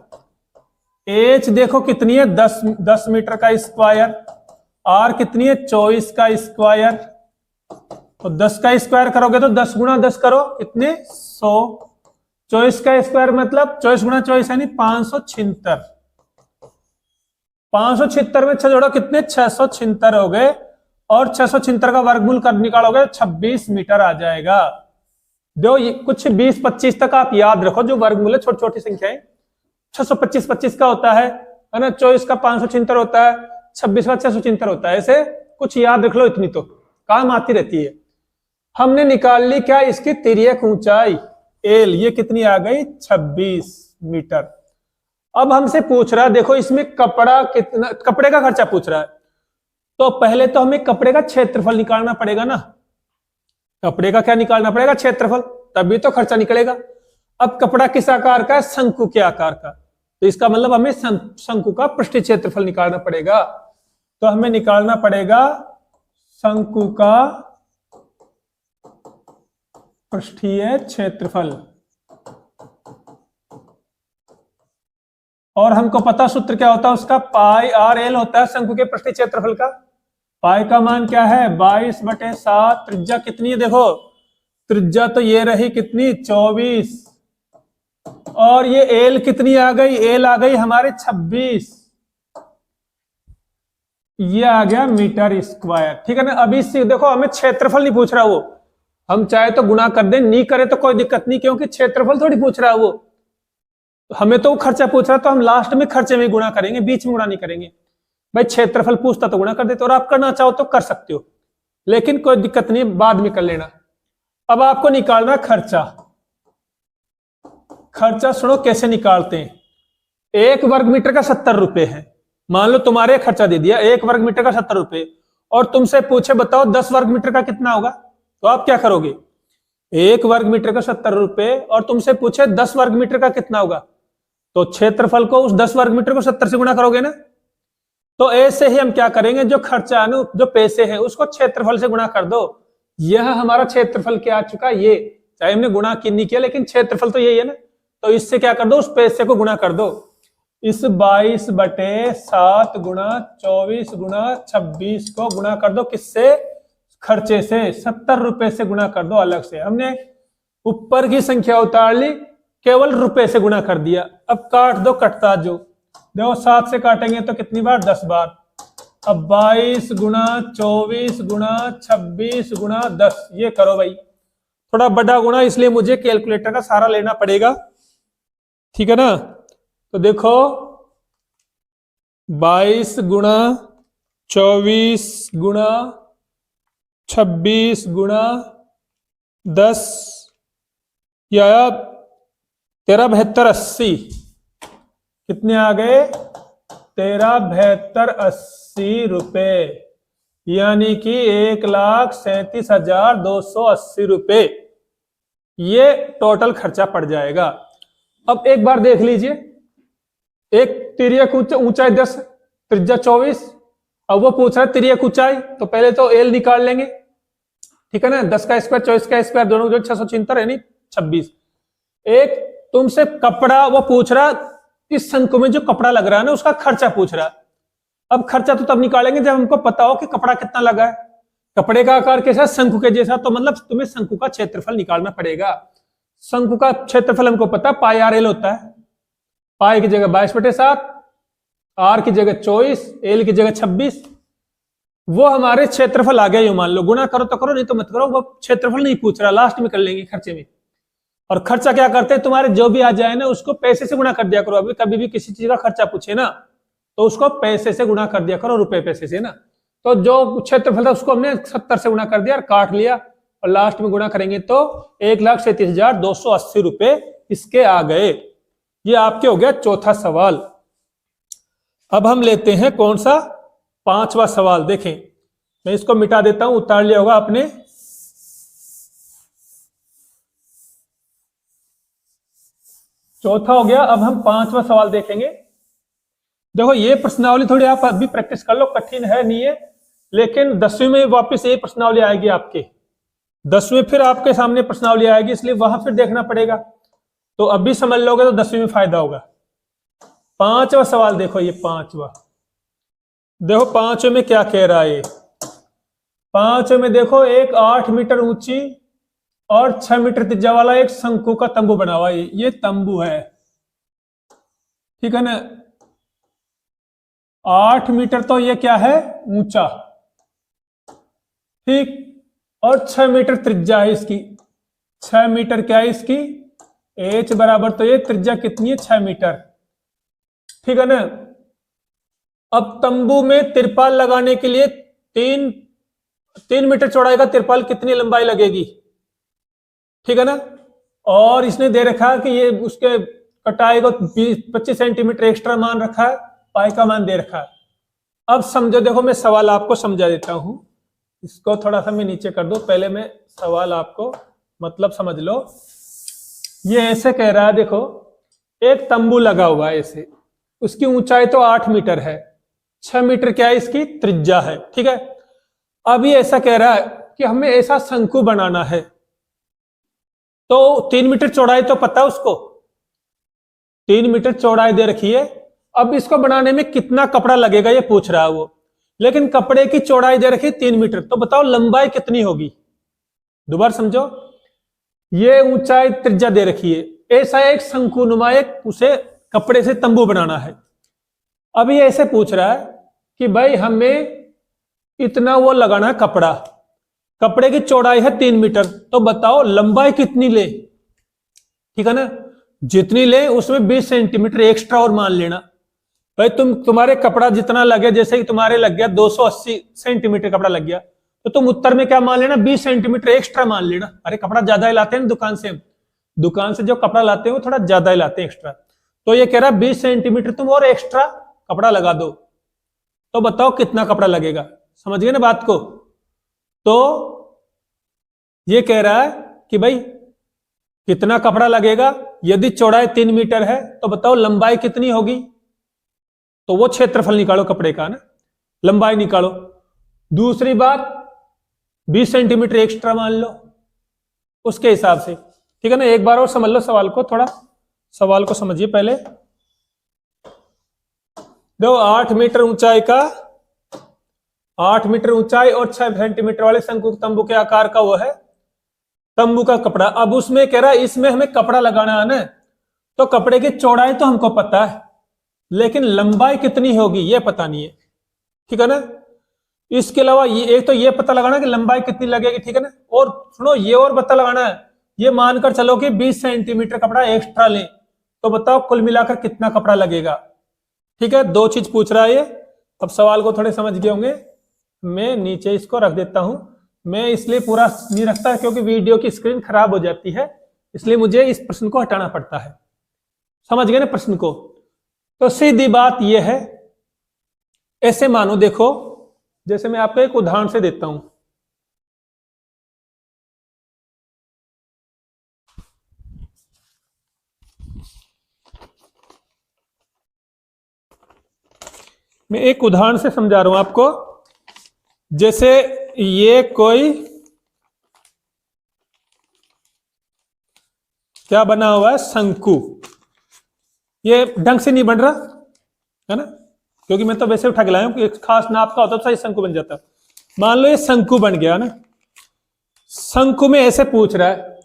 एच देखो कितनी है? 10 मीटर का स्क्वायर। आर कितनी है? 24 का स्क्वायर। तो 10 का स्क्वायर करोगे तो 10 गुणा 10 करो कितने 100। 24 का स्क्वायर मतलब 24 गुणा 24 यानी 576। 576 में 6 जोड़ो कितने 676 हो गए, और 676 का वर्गमूल कर निकालोगे 26 मीटर आ जाएगा। दो कुछ 20-25 तक आप याद रखो, जो वर्गमूल है छोटी छोटी संख्याएं। 625 25 का होता है ना, 24 का 576 होता है, 26 का 676 होता है। ऐसे कुछ याद रख लो, इतनी तो काम आती रहती है। हमने निकाल ली क्या, इसकी तिर्यक ऊंचाई एल, ये कितनी आ गई 26 मीटर। अब हमसे पूछ रहा है, देखो इसमें कपड़ा कितना, कपड़े का खर्चा पूछ रहा है, तो पहले तो हमें कपड़े का क्षेत्रफल निकालना पड़ेगा ना। कपड़े का क्या निकालना पड़ेगा, क्षेत्रफल, तभी तो खर्चा निकलेगा। अब कपड़ा किस आकार का है, शंकु के आकार का, तो इसका मतलब हमें शंकु का पृष्ठीय क्षेत्रफल निकालना पड़ेगा। तो हमें निकालना पड़ेगा शंकु का पृष्ठीय क्षेत्रफल, और हमको पता सूत्र क्या होता है उसका, पाई आर एल होता है शंकु के पृष्ठीय क्षेत्रफल का। पाई का मान क्या है 22/7। त्रिज्या कितनी है, देखो त्रिज्या तो ये रही कितनी 24, और ये एल कितनी आ गई, एल आ गई हमारे 26, ये आ गया मीटर स्क्वायर। ठीक है ना। अभी इससे देखो हमें क्षेत्रफल नहीं पूछ रहा वो, हम चाहे तो गुणा कर दें, नहीं करे तो कोई दिक्कत नहीं, क्योंकि क्षेत्रफल थोड़ी पूछ रहा है वो, हमें तो खर्चा पूछ रहा है, तो हम लास्ट में खर्चे में गुणा करेंगे, बीच में गुणा नहीं करेंगे। भाई क्षेत्रफल पूछता तो गुणा कर देते, और आप करना चाहो तो कर सकते हो, लेकिन कोई दिक्कत नहीं, बाद में कर लेना। अब आपको निकालना खर्चा। खर्चा सुनो कैसे निकालते हैं। 1 वर्ग मीटर का 70 रुपए है, मान लो तुम्हारे खर्चा दे दिया 1 वर्ग मीटर का 70 रुपए, और तुमसे पूछे बताओ 10 वर्ग मीटर का कितना होगा, तो आप क्या करोगे, 1 वर्ग मीटर का 70 रुपए, और तुमसे पूछे 10 वर्ग मीटर का कितना होगा, तो क्षेत्रफल को उस 10 वर्ग मीटर को 70 से गुणा करोगे ना। तो ऐसे ही हम क्या करेंगे, जो खर्चा है ना, जो पैसे हैं उसको क्षेत्रफल से गुणा कर दो। यह हमारा क्षेत्रफल क्या आ चुका, ये चाहे हमने गुणा नहीं किया, लेकिन क्षेत्रफल तो यही है ना। तो इससे क्या कर दो, उस पैसे को गुणा कर दो। इस 22/7 गुणा 24 गुणा 26 को गुणा कर दो किससे, खर्चे से, 70 रुपए से गुणा कर दो अलग से। हमने ऊपर की संख्या उतार ली, केवल रुपए से गुणा कर दिया। अब काट दो, कटता जो, देखो 7 से काटेंगे तो कितनी बार, 10 बार। अब 22 गुणा 24 गुणा 26 गुणा 10, ये करो भाई, थोड़ा बड़ा गुणा इसलिए मुझे कैलकुलेटर का सहारा लेना पड़ेगा, ठीक है ना। तो देखो 22 गुणा 24 गुणा 26 गुणा 10, या 13 72 80, कितने आ गए 13 72 80 रुपए, यानी कि 1,37,280 रुपए ये टोटल खर्चा पड़ जाएगा। अब एक बार देख लीजिए, एक तिर्यक ऊंचाई 10, त्रिज्या 24, अब वो पूछ रहा है तिर्यक ऊंचाई, तो पहले तो एल निकाल लेंगे, ठीक है ना। 10 का स्क्वायर 24 का स्क्वायर दोनों जो 676 यानी 26। एक तुमसे कपड़ा वो पूछ रहा, इस शंकु में जो कपड़ा लग रहा है ना उसका खर्चा पूछ रहा है। अब खर्चा तो तब निकालेंगे जब हमको पता हो कि कपड़ा कितना लगा है। कपड़े का आकार कैसा, शंकु के जैसा, तो मतलब तुम्हें शंकु का क्षेत्रफल निकालना पड़ेगा। शंकु का क्षेत्रफल हमको पता पाई आर एल होता है, पाई की जगह 22/7, आर की जगह 24, एल की जगह 26, वो हमारे क्षेत्रफल आ गया। ये मान लो, गुणा करो तो करो, नहीं तो मत करो, वो क्षेत्रफल नहीं पूछ रहा, लास्ट में कर लेंगे खर्चे में। और खर्चा क्या करते हैं, तुम्हारे जो भी आ जाए ना उसको पैसे से गुणा कर दिया करो। अभी कभी भी किसी चीज का खर्चा पूछे ना तो उसको पैसे से गुणा कर दिया करो, रुपए पैसे से ना। तो जो क्षेत्रफल था उसको हमने 70 से गुणा कर दिया और काट लिया, और लास्ट में गुणा करेंगे तो 1,37,280 रुपए इसके आ गए। ये आपके हो गया चौथा सवाल। अब हम लेते हैं कौन सा, 5वां सवाल। देखें मैं इसको मिटा देता हूं, उतार लिया होगा आपने। चौथा हो गया। अब हम 5वां सवाल देखेंगे। देखो ये प्रश्नावली थोड़ी आप अभी प्रैक्टिस कर लो, कठिन है नहीं है, लेकिन 10वीं में वापस ये प्रश्नावली आएगी आपके, 10वीं फिर आपके सामने प्रश्नावली आएगी, इसलिए वहां फिर देखना पड़ेगा। तो अभी समझ लोगे तो 10वीं में फायदा होगा। 5वां सवाल देखो, ये 5वां देखो, 5वें में क्या कह रहा है। पांचों में देखो एक 8 मीटर ऊंची और 6 मीटर त्रिज्या वाला एक शंकु का तंबू बना हुआ है। ये तंबू है, ठीक है ना। 8 मीटर तो ये क्या है, ऊंचा, ठीक, और 6 मीटर त्रिज्या है इसकी। 6 मीटर क्या है इसकी, h बराबर, तो ये त्रिज्या कितनी है, 6 मीटर, ठीक है ना। अब तंबू में तिरपाल लगाने के लिए 3 मीटर चौड़ाई का तिरपाल कितनी लंबाई लगेगी, ठीक है ना। और इसने दे रखा है कि ये उसके कटाई को 25 सेंटीमीटर एक्स्ट्रा मान रखा है, पाई का मान दे रखा है। अब समझो, देखो मैं सवाल आपको समझा देता हूं, इसको थोड़ा सा मैं नीचे कर दूं, पहले मैं सवाल आपको मतलब समझ लो। ये ऐसे कह रहा है, देखो एक तंबू लगा हुआ है ऐसे, उसकी ऊंचाई तो 8 मीटर है, 6 मीटर क्या है इसकी त्रिज्या है, ठीक है। अब ये ऐसा कह रहा है कि हमें ऐसा शंकु बनाना है, तो 3 मीटर चौड़ाई तो पता है उसको, 3 मीटर चौड़ाई दे रखी है। अब इसको बनाने में कितना कपड़ा लगेगा ये पूछ रहा है वो, लेकिन कपड़े की चौड़ाई दे रखी है 3 मीटर, तो बताओ लंबाई कितनी होगी। दोबारा समझो, ये ऊंचाई त्रिज्या दे रखी है, ऐसा एक शंकुनुमा एक उसे कपड़े से तंबू बनाना है। अब ये ऐसे पूछ रहा है कि भाई हमें इतना वो लगाना है कपड़ा, कपड़े की चौड़ाई है 3 मीटर, तो बताओ लंबाई कितनी ले, ठीक है ना। जितनी ले उसमें 20 सेंटीमीटर एक्स्ट्रा और मान लेना। भाई तुम्हारे कपड़ा जितना लगे, जैसे कि तुम्हारे लग गया 280 सेंटीमीटर कपड़ा लग गया, तो तुम उत्तर में क्या मान लेना, 20 सेंटीमीटर एक्स्ट्रा मान लेना। अरे कपड़ा ज्यादा ही लाते हैं दुकान से, दुकान से जो कपड़ा लाते हैं वो थोड़ा ज्यादा ही लाते हैं एक्स्ट्रा। तो ये कह रहा है 20 सेंटीमीटर तुम और एक्स्ट्रा कपड़ा लगा दो, तो बताओ कितना कपड़ा लगेगा। समझ गए ना बात को। तो ये कह रहा है कि भाई कितना कपड़ा लगेगा, यदि चौड़ाई 3 मीटर है तो बताओ लंबाई कितनी होगी, तो वो क्षेत्रफल निकालो कपड़े का ना, लंबाई निकालो। दूसरी बात 20 सेंटीमीटर एक्स्ट्रा मान लो उसके हिसाब से, ठीक है ना। एक बार और समझ लो सवाल को, थोड़ा सवाल को समझिए पहले। देखो 8 मीटर ऊंचाई का, 8 मीटर ऊंचाई और 6 सेंटीमीटर वाले शंकु तंबू के आकार का वो है तंबू का कपड़ा। अब उसमें कह रहा है इसमें हमें कपड़ा लगाना है ना, तो कपड़े की चौड़ाई तो हमको पता है, लेकिन लंबाई कितनी होगी ये पता नहीं है, ठीक है ना। इसके अलावा ये एक तो ये पता लगाना कि लंबाई कितनी लगेगी, ठीक है ना। और सुनो ये और पता लगाना है, ये मानकर चलो कि 20 सेंटीमीटर कपड़ा एक्स्ट्रा लें, तो बताओ कुल मिलाकर कितना कपड़ा लगेगा, ठीक है। 2 चीज पूछ रहा है ये। अब सवाल को थोड़े समझ गए होंगे, मैं नीचे इसको रख देता हूं। मैं इसलिए पूरा नहीं रखता क्योंकि वीडियो की स्क्रीन खराब हो जाती है, इसलिए मुझे इस प्रश्न को हटाना पड़ता है। समझ गए ना प्रश्न को। तो सीधी बात यह है, ऐसे मानो, देखो जैसे मैं आपको एक उदाहरण से देता हूं। मैं एक उदाहरण से समझा रहा हूं आपको। जैसे ये कोई क्या बना हुआ है, शंकु। ये ढंग से नहीं बन रहा है ना, क्योंकि मैं तो वैसे उठा के लाया हूं कि एक खास नाप का होता तो सही शंकु बन जाता। मान लो ये शंकु बन गया ना, शंकु में ऐसे पूछ रहा है,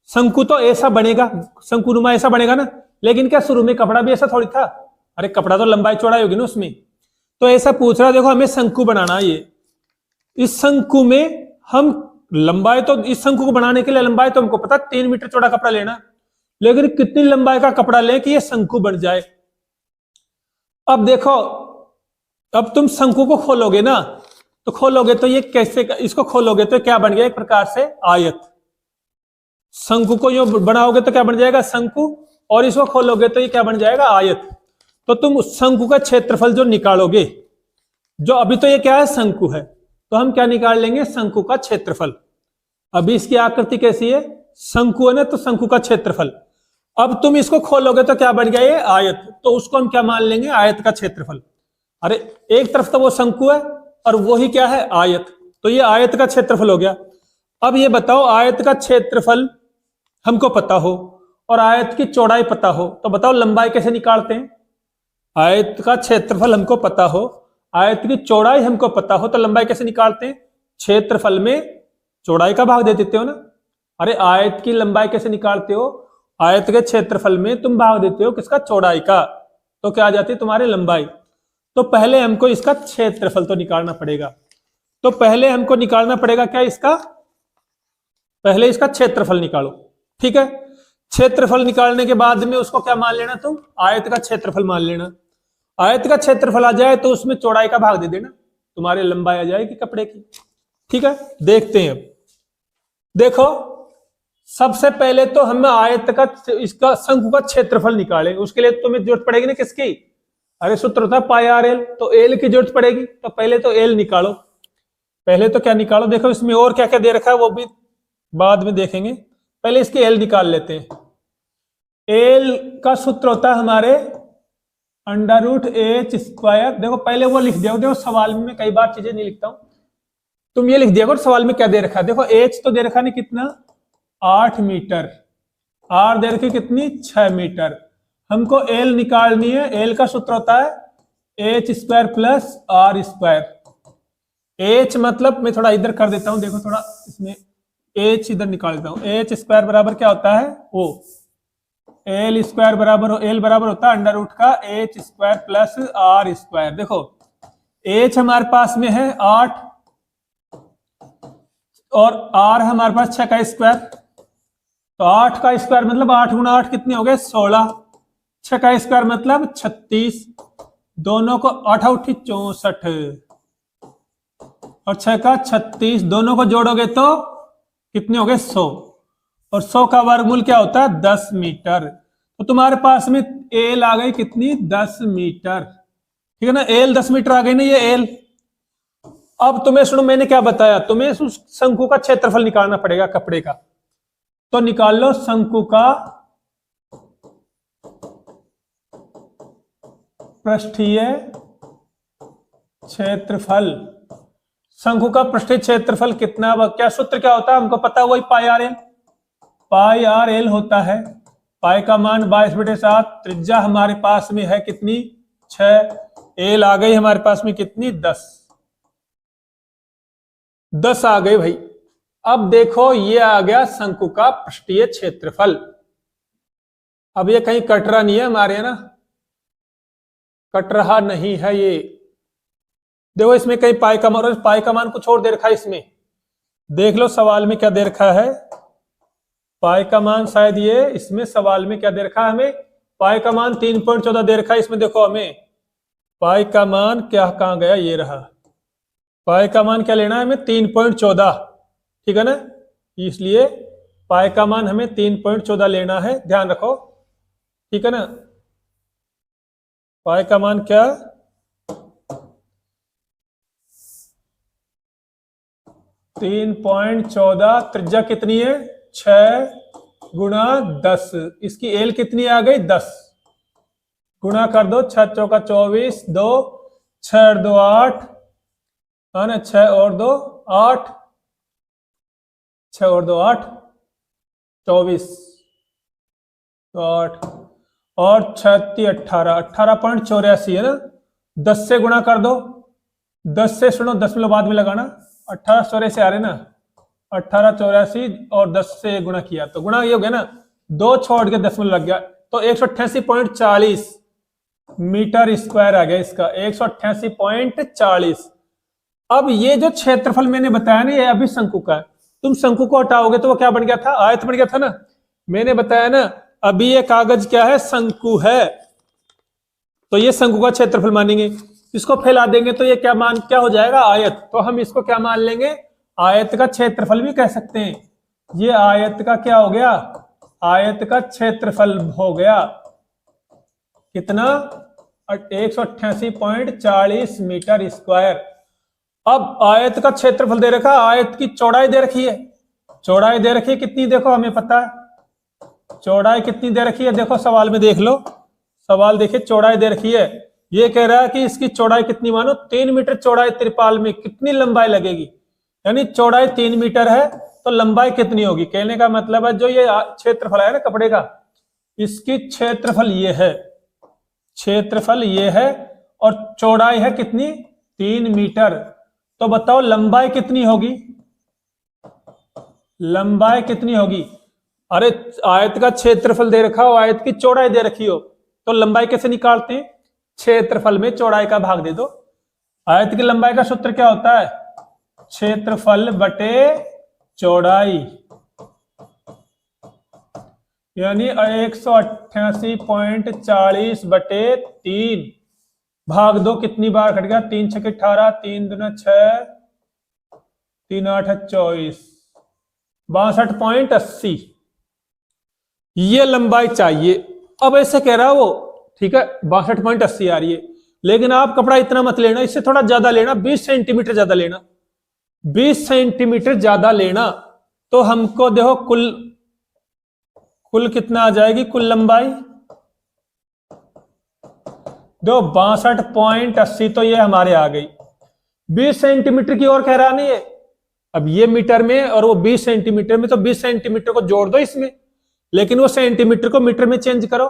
शंकु तो ऐसा बनेगा, शंकुनुमा ऐसा बनेगा ना, लेकिन क्या शुरू में कपड़ा भी ऐसा थोड़ी था, अरे कपड़ा तो लंबाई चौड़ाई होगी ना उसमें। तो ऐसा पूछ रहा है, देखो हमें शंकु बनाना है, ये इस शंकु में हम लंबाई तो, इस शंकु को बनाने के लिए लंबाई तो हमको पता 3 मीटर चौड़ा कपड़ा लेना, लेकिन कितनी लंबाई का कपड़ा लें कि ये शंकु बन जाए। अब देखो, अब तुम शंकु को खोलोगे ना, तो खोलोगे तो ये कैसे, इसको खोलोगे तो क्या बन गया, एक प्रकार से आयत। शंकु को यो बनाओगे तो क्या बन जाएगा, शंकु, और इसको खोलोगे तो ये क्या बन जाएगा, आयत। तो तुम शंकु का क्षेत्रफल जो निकालोगे, जो अभी तो ये क्या है, शंकु है, तो हम क्या निकाल लेंगे, शंकु का क्षेत्रफल। अभी इसकी आकृति कैसी है, शंकु है ना, तो शंकु का क्षेत्रफल। अब तुम इसको खोलोगे तो क्या बन गया, ये आयत, तो उसको हम क्या मान लेंगे, आयत का क्षेत्रफल। अरे एक तरफ तो वो शंकु है और वो ही क्या है, आयत, तो ये आयत का क्षेत्रफल हो गया। अब ये बताओ, आयत का क्षेत्रफल हमको पता हो और आयत की चौड़ाई पता हो, तो बताओ लंबाई कैसे निकालते हैं। आयत का क्षेत्रफल हमको पता हो, आयत की चौड़ाई हमको पता हो, तो लंबाई कैसे निकालते हैं। क्षेत्रफल में चौड़ाई का भाग दे देते हो ना। अरे आयत की लंबाई कैसे निकालते हो? आयत के क्षेत्रफल में तुम भाग देते हो किसका? चौड़ाई का। तो क्या आ जाती है तुम्हारी लंबाई। तो पहले हमको इसका क्षेत्रफल तो निकालना पड़ेगा। तो पहले हमको निकालना पड़ेगा क्या? इसका पहले इसका क्षेत्रफल निकालो। ठीक है, क्षेत्रफल निकालने के बाद में उसको क्या मान लेना तुम? आयत का क्षेत्रफल मान लेना। आयत का क्षेत्रफल आ जाए तो उसमें चौड़ाई का भाग दे देना, तुम्हारी लंबाई आ जाएगी कपड़े की। ठीक है, देखते हैं अब। देखो सबसे पहले तो हम आयत का इसका शंकु का क्षेत्रफल निकाले, उसके लिए तुम्हें जरूरत पड़ेगी ना किसकी? अरे सूत्र होता है पाई आर एल, तो एल की जरूरत पड़ेगी। तो पहले तो एल निकालो। पहले तो क्या निकालो? देखो इसमें और क्या क्या दे रखा है वो भी बाद में देखेंगे, पहले इसके एल निकाल लेते हैं। एल का सूत्र होता है हमारे अंडर रूट एच स्क्वायर। देखो पहले वो लिख दिया, देखो सवाल में कई बार चीजें नहीं लिखता हूं, तुम ये लिख दिया करो सवाल में क्या दे रखा है। देखो एच तो दे रखा नहीं कितना? 8 मीटर। आर दे रखी कितनी? 6 मीटर। हमको एल निकालनी है। एल का सूत्र होता है H square plus R square. H मतलब मैं थोड़ा इधर कर देता हूं, देखो थोड़ा इसमें एच इधर निकाल देता हूं। एच स्क्वायर बराबर क्या होता है? ओ एल स्क्वायर बराबर एल बराबर होता है अंडर रूट का H square plus R square. देखो एच हमारे पास में है 8 और आर हमारे पास 6 का स्क्वायर। तो 8 का स्क्वायर मतलब 8 गुना 8 कितने हो गए? 16। 6 का स्क्वायर मतलब 36। दोनों को 8 8 64 और 6 का 36, दोनों को जोड़ोगे तो कितने हो गए? 100। और 100 का वर्गमूल क्या होता है? 10 मीटर। तो तुम्हारे पास में एल आ गई कितनी? 10 मीटर। ठीक है ना, एल 10 मीटर आ गई ना ये एल। अब तुम्हें सुनो, मैंने क्या बताया तुम्हें? उस शंकु का क्षेत्रफल निकालना पड़ेगा कपड़े का। तो निकाल लो शंकु का पृष्ठीय क्षेत्रफल। शंकु का पृष्ठीय क्षेत्रफल कितना? क्या सूत्र क्या होता है हमको पता है, वही पाई आर एल। पाई आर एल होता है, पाई का मान 22/7। त्रिज्या हमारे पास में है कितनी? 6। एल आ गई हमारे पास में कितनी? 10 आ गई भाई। अब देखो ये आ गया शंकु का पृष्ठीय क्षेत्रफल। अब ये कहीं कट रहा नहीं है हमारे, है ना? कट रहा नहीं है ये। देखो इसमें कहीं पाई का मान, पाई का मान कुछ और दे रखा है इसमें। देख लो सवाल में क्या दे रखा है। पाई का मान शायद ये इसमें सवाल में क्या दे रखा है हमें? पाई का मान 3.14 दे रखा है इसमें। देखो हमें पाई का मान क्या कहां गया? ये रहा। पाई का मान क्या लेना है हमें? 3.14। ठीक है ना, इसलिए पाई का मान हमें 3.14 लेना है, ध्यान रखो। ठीक है ना, पाई का मान क्या? 3.14। त्रिज्या कितनी है? 6 गुणा 10। इसकी एल कितनी आ गई? 10। गुणा कर दो, 6 चौका 24, 2 6 और 2 8, है ना? 6 और 2 8, 6 और 2 8, 24 तो 8 और 36 18, 18.84 है ना। 10 से गुणा कर दो, 10 से सुनो 10 बाद में लगाना, 18 से आ रहे ना, 1884 और 10 से गुणा किया तो गुणा ये हो गया ना, 2 छोड़ के 10 लग गया तो 188.40 मीटर स्क्वायर आ गया इसका, 188.40। अब ये जो क्षेत्रफल मैंने बताया ना, ये अभी शंकु का है। तुम शंकु को हटाओगे तो वो क्या बन गया था? आयत बन गया था ना। मैंने बताया ना अभी ये कागज क्या है? शंकु है। तो ये शंकु का क्षेत्रफल मानेंगे, इसको फैला देंगे तो ये क्या मान क्या हो जाएगा? आयत। तो हम इसको क्या मान लेंगे? आयत का क्षेत्रफल भी कह सकते हैं। ये आयत का क्या हो गया? आयत का क्षेत्रफल हो गया कितना? 188.40 मीटर स्क्वायर। अब आयत का क्षेत्रफल दे रखा, आयत की चौड़ाई दे रखी है। चौड़ाई दे रखी है कितनी? देखो हमें पता है चौड़ाई कितनी दे रखी है। देखो सवाल में देख लो, सवाल देखिए, चौड़ाई दे रखी है। ये कह रहा है कि इसकी चौड़ाई कितनी मानो? 3 मीटर चौड़ाई त्रिपाल में कितनी लंबाई लगेगी? यानी चौड़ाई 3 मीटर है तो लंबाई कितनी होगी? कहने का मतलब है जो ये क्षेत्रफल है ना कपड़े का, इसकी क्षेत्रफल ये है, क्षेत्रफल ये है और चौड़ाई है कितनी? 3 मीटर। तो बताओ लंबाई कितनी होगी, लंबाई कितनी होगी। अरे आयत का क्षेत्रफल दे रखा हो, आयत की चौड़ाई दे रखी हो, तो लंबाई कैसे निकालते हैं, क्षेत्रफल में चौड़ाई का भाग दे दो। आयत की लंबाई का सूत्र क्या होता है, क्षेत्रफल बटे चौड़ाई, यानी 188.40 बटे 3 भाग दो, कितनी बार कट गया, 3 छक 18, 3 दूना 6, 3 8 24, 62.80 ये लंबाई चाहिए। अब ऐसे कह रहा है वो, ठीक है 62.80 आ रही है, लेकिन आप कपड़ा इतना मत लेना, इससे थोड़ा ज्यादा लेना, 20 सेंटीमीटर ज्यादा लेना, 20 सेंटीमीटर ज्यादा लेना। तो हमको देखो कुल कितना आ जाएगी, कुल लंबाई दो 62.80, तो ये हमारे आ गई। 20 सेंटीमीटर की और कह रहा नहीं है, अब ये मीटर में और वो 20 सेंटीमीटर में, तो 20 सेंटीमीटर को जोड़ दो इसमें, लेकिन वो सेंटीमीटर को मीटर में चेंज करो,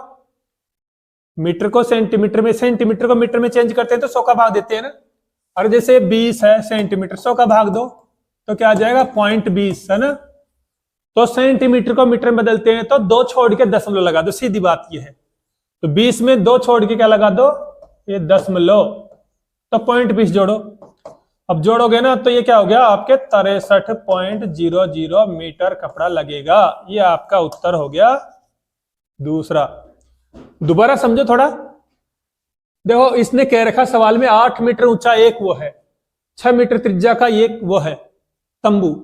मीटर को सेंटीमीटर में, सेंटीमीटर को मीटर में चेंज करते हैं तो 100 का भाग देते हैं ना। और जैसे 20 है सेंटीमीटर, 100 का भाग दो तो क्या आ जाएगा 0.20 है ना। तो सेंटीमीटर को मीटर में बदलते हैं तो 2 छोड़ के दशमलव लगा दो, सीधी बात ये है। तो 20 में 2 छोड़ के क्या लगा दो, ये दशमलव, तो 0.20 जोड़ो। अब जोड़ोगे ना तो ये क्या हो गया आपके 63.00 मीटर कपड़ा लगेगा। ये आपका उत्तर हो गया दूसरा। दोबारा समझो थोड़ा, देखो इसने कह रखा सवाल में 8 मीटर ऊंचा एक वो है, 6 मीटर त्रिज्या का एक वो है तंबू,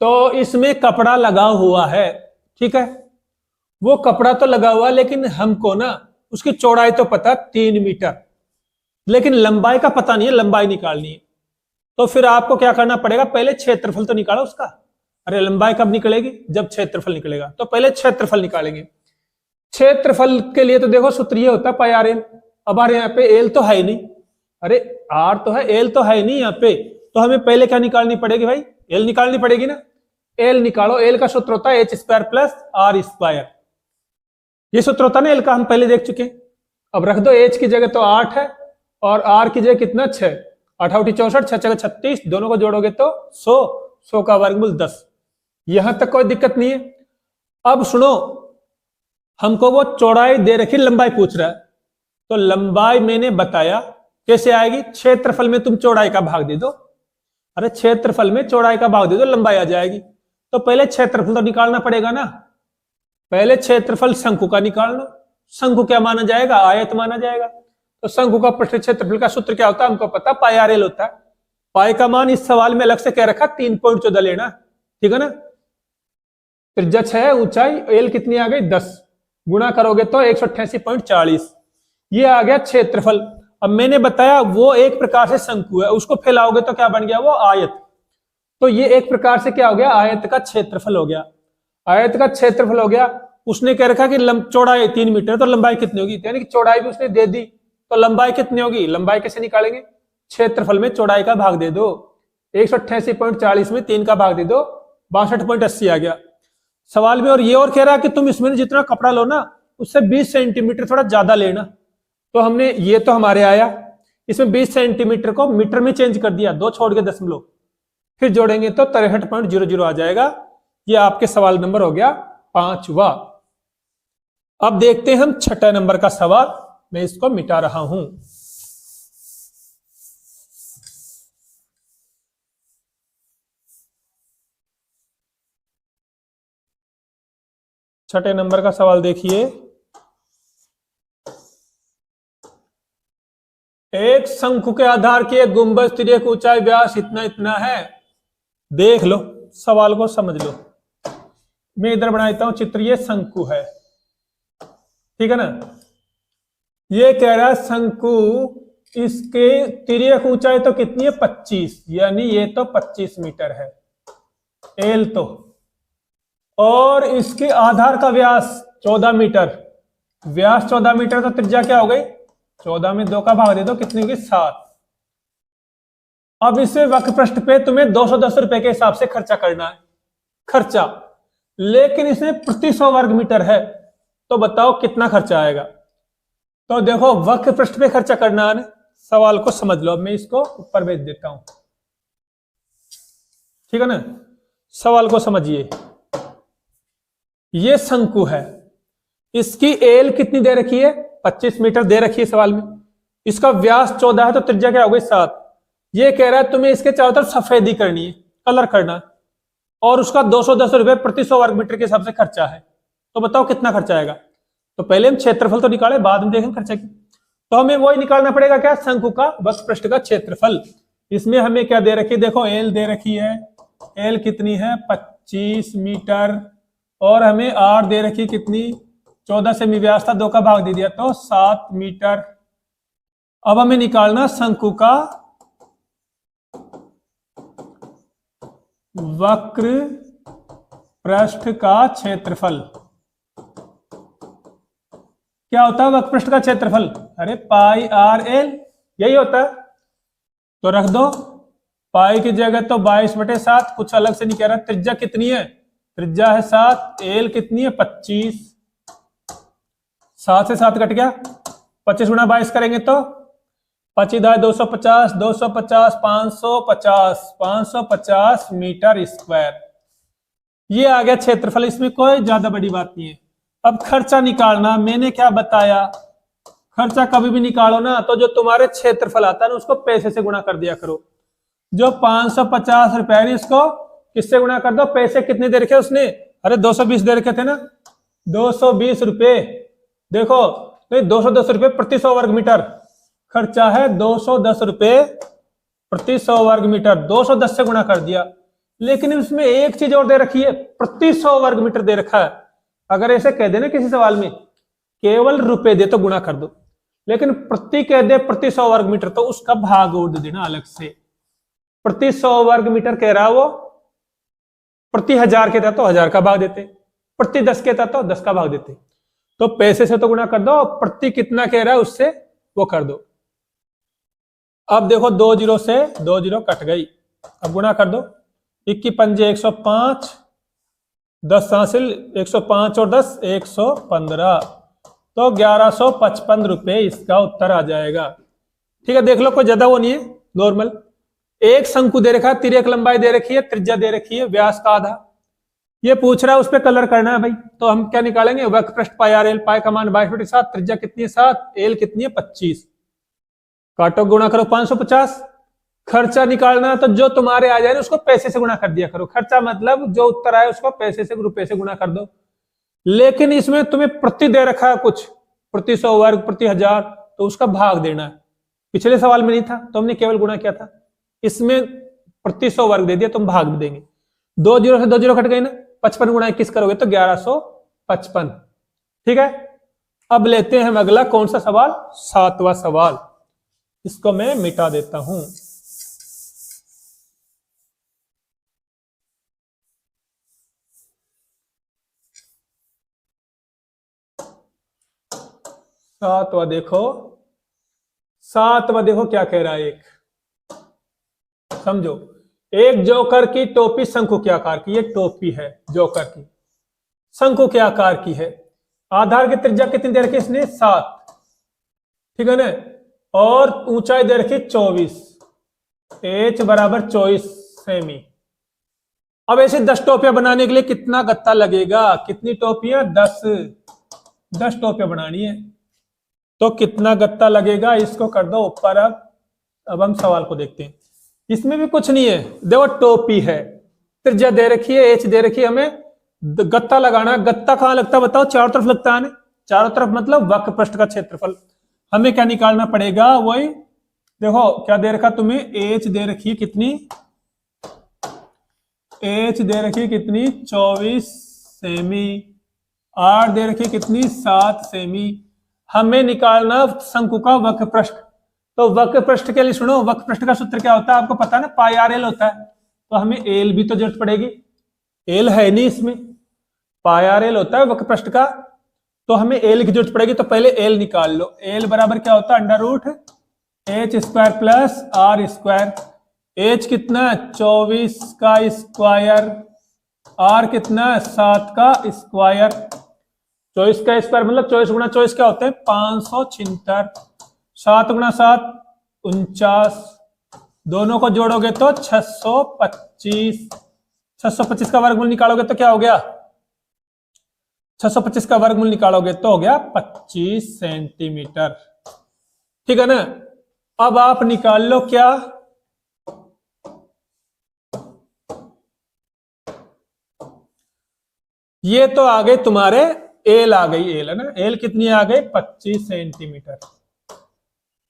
तो इसमें कपड़ा लगा हुआ है, ठीक है। वो कपड़ा तो लगा हुआ, लेकिन हमको ना उसकी चौड़ाई तो पता 3 मीटर, लेकिन लंबाई का पता नहीं है, लंबाई निकालनी है। तो फिर आपको क्या करना पड़ेगा, पहले क्षेत्रफल तो निकालो उसका। अरे लंबाई कब निकलेगी, जब क्षेत्रफल निकलेगा, तो पहले क्षेत्रफल निकालेंगे। क्षेत्रफल के लिए तो देखो सूत्र ये होता है पाई आर एल। अब यार यहाँ पे एल तो है ही नहीं, अरे आर तो है, एल तो है नहीं यहाँ पे, तो हमें पहले क्या निकालनी पड़ेगी भाई, एल निकालनी पड़ेगी ना। एल निकालो, एल का सूत्र होता है h² प्लस आर स्क्वायर, ये सूत्र होता है ना एल का, हम पहले देख चुके हैं। अब रख दो h की जगह तो 8 है और r की जगह कितना 6, 8 8 64, 6 6 36, दोनों को जोड़ोगे तो 100, 100 का वर्गमूल 10। यहां तक कोई दिक्कत नहीं है। अब सुनो, हमको वो चौड़ाई दे रखी, लंबाई पूछ रहा है, तो लंबाई मैंने बताया कैसे आएगी, क्षेत्रफल में तुम चौड़ाई का भाग दे दो। अरे क्षेत्रफल में चौड़ाई का भाग दे दो, लंबाई आ जाएगी। तो पहले क्षेत्रफल तो निकालना पड़ेगा ना, पहले क्षेत्रफल शंकु का निकालना। शंकु क्या माना जाएगा, आयत माना जाएगा। तो शंकु का पृष्ठ क्षेत्रफल का सूत्र क्या होता है, हमको पता पाई आर एल होता है। पाई का मान इस सवाल में अलग से कह रखा 3.14 लेना, ठीक है ना। त्रिज्या 6 है, ऊंचाई एल कितनी आ गई 10, गुणा करोगे तो 188.40, ये आ गया क्षेत्रफल। अब मैंने बताया वो एक प्रकार से शंकु है, उसको फैलाओगे तो क्या बन गया, वो आयत। तो ये एक प्रकार से क्या हो गया, आयत का क्षेत्रफल हो गया। आयत का क्षेत्रफल हो गया। उसने कह रखा कि चौड़ाई 3 मीटर, तो लंबाई कितनी होगी, यानी कि चौड़ाई भी उसने दे दी, तो लंबाई कितनी होगी, लंबाई कैसे निकालेंगे, क्षेत्रफल में चौड़ाई का भाग दे दो, 188.40 में 3 का भाग दे दो, 62.80 आ गया सवाल में। और ये और कह रहा है कि तुम इसमें जितना कपड़ा लो ना उससे 20 सेंटीमीटर थोड़ा ज्यादा लेना। तो हमने ये तो हमारे आया, इसमें 20 सेंटीमीटर को मीटर में चेंज कर दिया, 2 छोड़ के दशमलव, फिर जोड़ेंगे तो 63.00 आ जाएगा। ये आपके सवाल नंबर हो गया 5वां। अब देखते हैं हम 6ठा नंबर का सवाल, मैं इसको मिटा रहा हूं। छठे नंबर का सवाल देखिए, एक शंकु के आधार की एक गुंबद तिर्यक ऊंचाई व्यास इतना इतना है। देख लो सवाल को, समझ लो। मैं इधर बनाता हूं चित्र, ये शंकु है, ठीक है ना। ये कह रहा है शंकु, इसके तिर्यक ऊंचाई तो कितनी है 25, यानी ये तो 25 मीटर है एल तो, और इसके आधार का व्यास 14 मीटर, व्यास 14 मीटर, तो त्रिज्या क्या हो गई 14 में 2 का भाग दे दो, कितनी होगी 7। अब इसे वक्र पृष्ठ पे तुम्हें 210 रुपए के हिसाब से खर्चा करना है, खर्चा, लेकिन इसमें प्रति 100 वर्ग मीटर है, तो बताओ कितना खर्चा आएगा। तो देखो वक्र पृष्ठ पे खर्चा करना है, सवाल को समझ लो। अब मैं इसको ऊपर भेज देता हूं, ठीक है ना। सवाल को समझिए, ये शंकु है, इसकी एल कितनी दे रखी है, 25 मीटर दे रखी है सवाल में। इसका व्यास 14 है, तो त्रिज्या क्या हो गई 7। ये कह रहा है तुम्हें इसके चारों तरफ सफेदी करनी है, कलर करना है, और उसका 210 रुपए प्रति 100 वर्ग मीटर के हिसाब से खर्चा है। तो बताओ कितना खर्चा आएगा। तो पहले हम क्षेत्रफल तो निकाले, बाद में देखें खर्चा की। तो हमें वही निकालना पड़ेगा, क्या, शंकु का वक्र पृष्ठ का क्षेत्रफल। इसमें हमें क्या दे रखी है, देखो एल दे रखी है, एल कितनी है 25 मीटर, और हमें आर दे रखी कितनी 14 सेमी व्यास था, 2 का भाग दे दिया तो 7 मीटर। अब हमें निकालना शंकु का वक्र पृष्ठ का क्षेत्रफल। क्या होता है वक्र पृष्ठ का क्षेत्रफल, अरे पाई आर एल, यही होता है। तो रख दो, पाई की जगह तो 22/7, कुछ अलग से नहीं कह रहा। त्रिज्या कितनी है, त्रिज्या है 7, एल कितनी है 25, 7 से 7 कट गया, 25 गुणा 22 करेंगे तो 25 250, 250 550, 550 मीटर स्क्वायर। ये आ गया क्षेत्रफल, इसमें कोई ज्यादा बड़ी बात नहीं है। अब खर्चा निकालना, मैंने क्या बताया, खर्चा कभी भी निकालो ना तो जो तुम्हारे क्षेत्रफल आता है ना उसको पैसे से गुणा कर दिया करो। जो 550 रुपए है इसको किससे गुणा कर दो, पैसे कितने दे रखे उसने, अरे 220 दे रखे थे ना, 220 रुपए। देखो तो 210 रुपए प्रति 100 वर्ग मीटर खर्चा है, 210 रुपए प्रति 100 वर्ग मीटर, 210 से गुणा कर दिया। लेकिन इसमें एक चीज और दे रखी है, प्रति 100 वर्ग मीटर दे रखा है। अगर ऐसे कह देना किसी सवाल में केवल रुपए दे तो गुणा कर दो, लेकिन प्रति कह दे प्रति 100 वर्ग मीटर तो उसका भाग और दे देना अलग से। प्रति 100 वर्ग मीटर कह रहा वो, प्रति 1000 कहता तो 1000 का भाग देते, प्रति 10 कहता तो 10 का भाग देते। तो पैसे से तो गुणा कर दो, प्रति कितना कह रहा है उससे वो कर दो। अब देखो 2 जीरो से 2 जीरो कट गई, अब गुणा कर दो, 21 पंजे 105, 10 हासिल 105 और 10 115, तो 1155 रुपए इसका उत्तर आ जाएगा। ठीक है, देख लो कोई ज्यादा वो नहीं है, नॉर्मल। एक शंकु दे रखा है, तिर्यक लंबाई दे रखी है, त्रिज्या दे रखी है, व्यास का आधा। ये पूछ रहा है उस पर कलर करना है भाई, तो हम क्या निकालेंगे, वक्र पृष्ठ पाई आर एल, पाई का मान 22/7, त्रिज्या कितनी है 7, एल कितनी है 25, काटो गुणा करो 550। खर्चा निकालना तो जो तुम्हारे आ जाए उसको पैसे से गुणा कर दिया करो। खर्चा मतलब जो उत्तर आए उसको पैसे से रुपए से गुणा कर दो। लेकिन इसमें तुम्हें प्रति दे रखा है कुछ, प्रति 100 वर्ग, प्रति 1000, तो उसका भाग देना है। पिछले सवाल में नहीं था तो हमने केवल गुणा किया था, इसमें प्रति 100 वर्ग दे दिया, तुम भाग भी देंगे। 2 जीरो से 2 जीरो कट गई ना, 55 गुणा 21 करोगे तो 1155। ठीक है, अब लेते हैं हम अगला कौन सा सवाल, 7वां सवाल। इसको मैं मिटा देता हूं। सातवां देखो क्या कह रहा है। एक समझो, एक जोकर की टोपी शंकु के आकार की, ये टोपी है जोकर की, शंकु के आकार की है। आधार की त्रिज्या कितनी दे रखी इसने 7, ठीक है ना, और ऊंचाई दे रखी 24, h बराबर 24 सेमी। अब ऐसे 10 टोपियां बनाने के लिए कितना गत्ता लगेगा, कितनी टोपियां 10 टोपियां बनानी है, तो कितना गत्ता लगेगा इसको कर दो ऊपर। अब हम सवाल को देखते हैं, इसमें भी कुछ नहीं है। देखो टोपी है, त्रिज्या दे रखी है, एच दे रखी है, हमें गत्ता लगाना है। गत्ता कहां लगता है बताओ, चारों तरफ लगता है ना, चारों तरफ मतलब वक्र पृष्ठ का क्षेत्रफल। हमें क्या निकालना पड़ेगा, वही देखो क्या दे रखा तुम्हें, एच दे रखी कितनी, एच दे रखी कितनी 24 सेमी, आर दे रखी कितनी 7 सेमी। हमें निकालना शंकु का वक्र पृष्ठ। तो वक्र पृष्ठ के लिए सुनो, वक्र पृष्ठ का सूत्र क्या होता है आपको पता है ना, पाई आर एल होता है। तो हमें एल भी तो जरूरत पड़ेगी, एल है नहीं इसमें, पाई आर एल होता है वक्र पृष्ठ का, तो हमें एल की जरूरत पड़ेगी। तो पहले एल निकाल लो। एल बराबर क्या होता है, √h² plus R square. H कितना 24 का स्क्वायर, आर कितना 7 का स्क्वायर। 24 का स्क्वायर मतलब 24 गुणा 24 क्या होते हैं 576, 7 गुणा 7 49, दोनों को जोड़ोगे तो 625, 625 का वर्गमूल निकालोगे तो क्या हो गया, 625 का वर्गमूल निकालोगे तो हो गया 25 सेंटीमीटर। ठीक है ना। अब आप निकाल लो क्या, ये तो आ गए तुम्हारे एल, आ गई एल है ना, एल कितनी आ गई 25 सेंटीमीटर।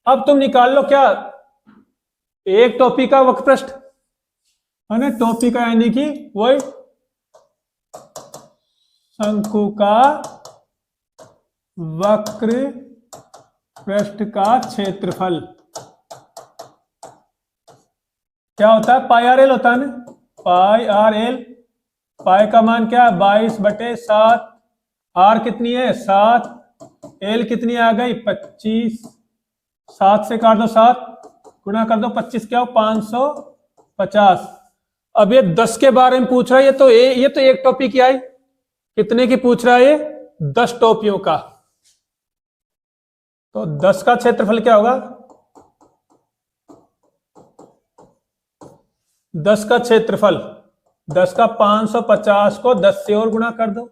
अब तुम निकाल लो क्या, एक टोपी का वक्रपृष्ठ है ना, टोपी का यानी कि वही शंकु का वक्र पृष्ठ का क्षेत्रफल क्या होता है, पाई आर एल होता है ना, पाई आर एल। पाई का मान क्या है 22/7, आर कितनी है 7, एल कितनी आ गई 25, 7 से काट दो 7, गुणा कर दो 25, क्या हो 550। अब ये 10 के बारे में पूछ रहा है, ये तो एक टोपी की आई, कितने की पूछ रहा है ये 10 टोपियों का। तो 10 का क्षेत्रफल क्या होगा, 10 का क्षेत्रफल 10 का 550 को 10 से और गुणा कर दो,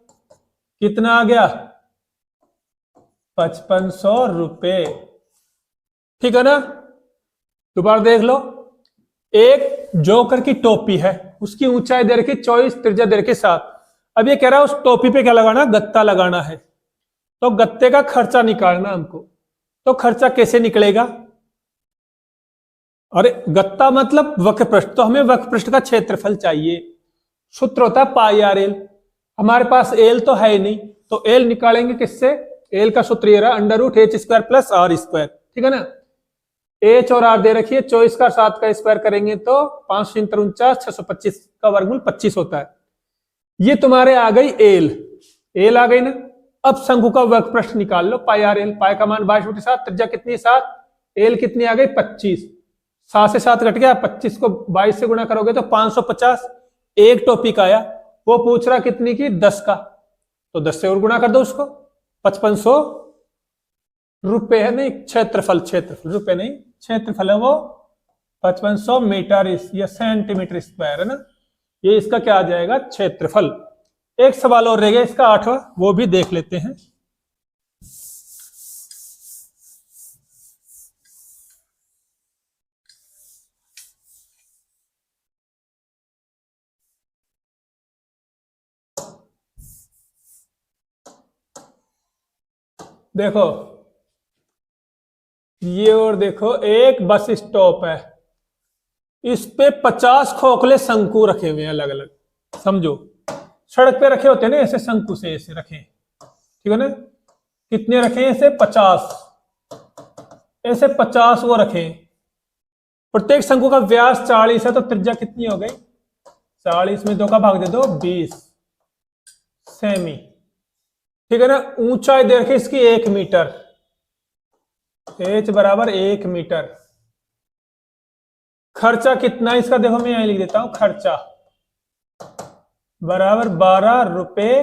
कितना आ गया 5500 रुपए। ठीक है ना। दोबारा देख लो, एक जोकर की टोपी है, उसकी ऊंचाई दे रखी 24, त्रिज्या दे रखी 7। अब ये कह रहा है उस टोपी पे क्या लगाना, गत्ता लगाना है, तो गत्ते का खर्चा निकालना हमको। तो खर्चा कैसे निकलेगा, अरे गत्ता मतलब वक्रपृष्ठ, तो हमें वक्रपृष्ठ का क्षेत्रफल चाहिए, सूत्र होता है पाई आर एल। हमारे पास एल तो है ही नहीं, तो एल निकालेंगे किससे, एल का सूत्र ये रहा √h² + r²। ठीक है ना। एच और आर दे रखिए, 24 का 7 का स्क्वायर करेंगे तो 549, 625 का वर्गमूल 25 होता है। ये तुम्हारे आ गई एल, एल आ गई ना। अब शंकु का वक्रपृष्ठ निकाल लो, पाई आर एल। पाई का मान 22/7, त्रिज्या कितनी है 7, एल कितनी आ गई 25, 7 से 7 कट गया, 25 को 22 से गुणा करोगे तो 550। एक टोपी का आया, वो पूछ रहा कितनी की 10 का, तो 10 से और गुणा कर दो उसको, 5500 रुपए है, नहीं क्षेत्रफल, क्षेत्रफल रुपए नहीं, क्षेत्रफल है वो 5500 मीटर या सेंटीमीटर स्क्वायर है ना। ये इसका क्या आ जाएगा क्षेत्रफल। एक सवाल और रह गया इसका 8वां, वो भी देख लेते हैं। देखो ये, और देखो एक बस स्टॉप है, इस पे 50 खोखले शंकु रखे हुए हैं अलग अलग, समझो सड़क पे रखे होते हैं ना ऐसे, शंकु से ऐसे रखे, ठीक है ना। कितने रखे हैं ऐसे 50, ऐसे 50 वो रखे। प्रत्येक शंकु का व्यास 40 है, तो त्रिज्या कितनी हो गई 40 में 2 का भाग दे दो 20 सेमी। ठीक है ना। ऊंचाई दे रखी इसकी 1 मीटर, h बराबर 1 मीटर। खर्चा कितना इसका देखो, मैं यहां लिख देता हूं, खर्चा बराबर 12 रुपए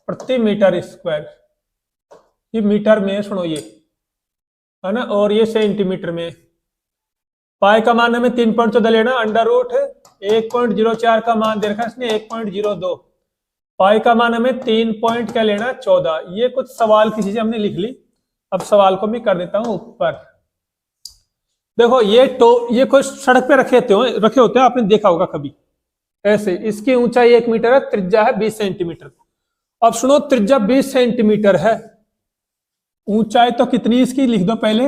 प्रति मीटर स्क्वायर। ये मीटर में सुनो ये है ना, और ये सेंटीमीटर में। पाई का मान हमें 3.14 लेना, √1.04 का मान दे रखा है इसने 1.02। पाई का मान हमें 3 पॉइंट क्या लेना 14। ये कुछ सवाल की चीजें हमने लिख ली, अब सवाल को मैं कर देता हूं ऊपर। देखो ये कुछ सड़क पे रखे होते हैं, आपने देखा होगा कभी ऐसे। इसकी ऊंचाई 1 मीटर है, त्रिज्या है 20 सेंटीमीटर। अब सुनो, त्रिज्या 20 सेंटीमीटर है, ऊंचाई तो कितनी इसकी लिख दो पहले,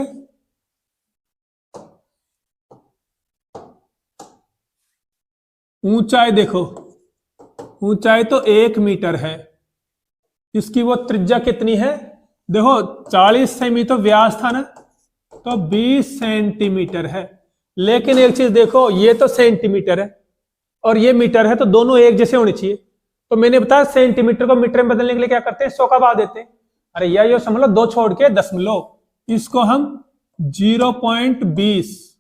ऊंचाई देखो, ऊंचाई तो 1 मीटर है, इसकी वो त्रिज्या कितनी है देखो 40 सेमी, तो व्यास था ना, तो 20 सेंटीमीटर है। लेकिन एक चीज देखो, ये तो सेंटीमीटर है और ये मीटर है, तो दोनों एक जैसे होने चाहिए। तो मैंने बताया सेंटीमीटर को मीटर में बदलने के लिए क्या करते हैं 100 का भाग देते हैं। अरे यार ये समझ लो 2 छोड़ के दशमलव, इसको हम 0.20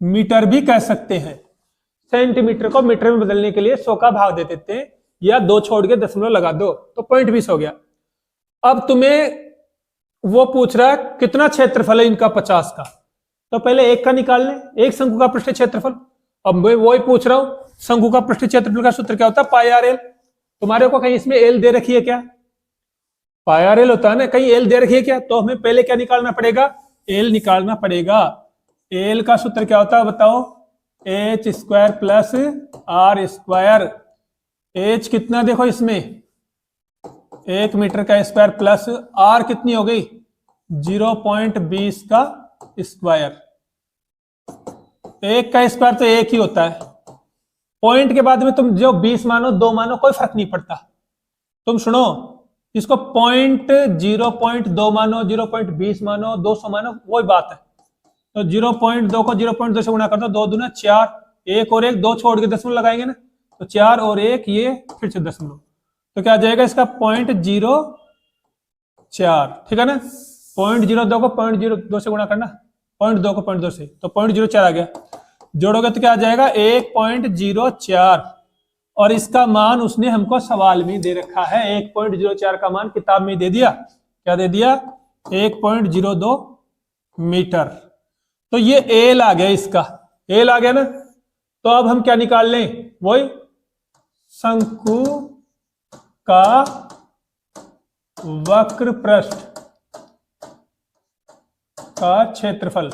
मीटर भी कह सकते हैं। सेंटीमीटर को मीटर में बदलने के लिए 100 का भाग दे देते हैं, या 2 छोड़ के दशमलव लगा दो तो 0.20 हो गया। अब तुम्हें वो पूछ रहा है कितना क्षेत्रफल है इनका 50 का, तो पहले एक का निकाल लें, एक शंकु का पृष्ठ क्षेत्रफल। अब मैं वही पूछ रहा हूं, शंकु का पृष्ठ क्षेत्रफल का सूत्र क्या होता है? पाई आर एल। तुम्हारे को कहीं इसमें एल दे रखी है क्या? पाई आर एल होता है ना, कहीं एल दे रखी है क्या? तो हमें पहले क्या निकालना पड़ेगा? एल निकालना पड़ेगा। एल का सूत्र क्या होता है बताओ? H square plus R square. H कितना देखो इसमें 1 मीटर का स्क्वायर प्लस आर कितनी हो गई 0.20 का स्क्वायर। एक का स्क्वायर तो एक ही होता है। पॉइंट के बाद में तुम जो 20 मानो 2 मानो कोई फर्क नहीं पड़ता। तुम सुनो, इसको 0.2 मानो 0.20 मानो 200 मानो वही बात है। तो 0.2 को 0.2 से गुणा कर दो, 2 दूना 4, 1 और 1 2 छोड़ के दशमलव लगाएंगे ना, तो 4 और 1 ये फिर से दशमलव, तो क्या आ जाएगा इसका 0.04। ठीक है ना, 0.02 को 0.02 से गुणा करना, 0.2 को 0.2 से, तो 0.04 आ गया। जोड़ोगे तो क्या आ जाएगा 1.04। और इसका मान उसने हमको सवाल में दे रखा है। 1.04 का मान किताब में दे दिया। क्या दे दिया? 1.02 मीटर। तो ये एल आ गया, इसका एल आ गया ना। तो अब हम क्या निकाल लें? वही शंकु का वक्र पृष्ठ का क्षेत्रफल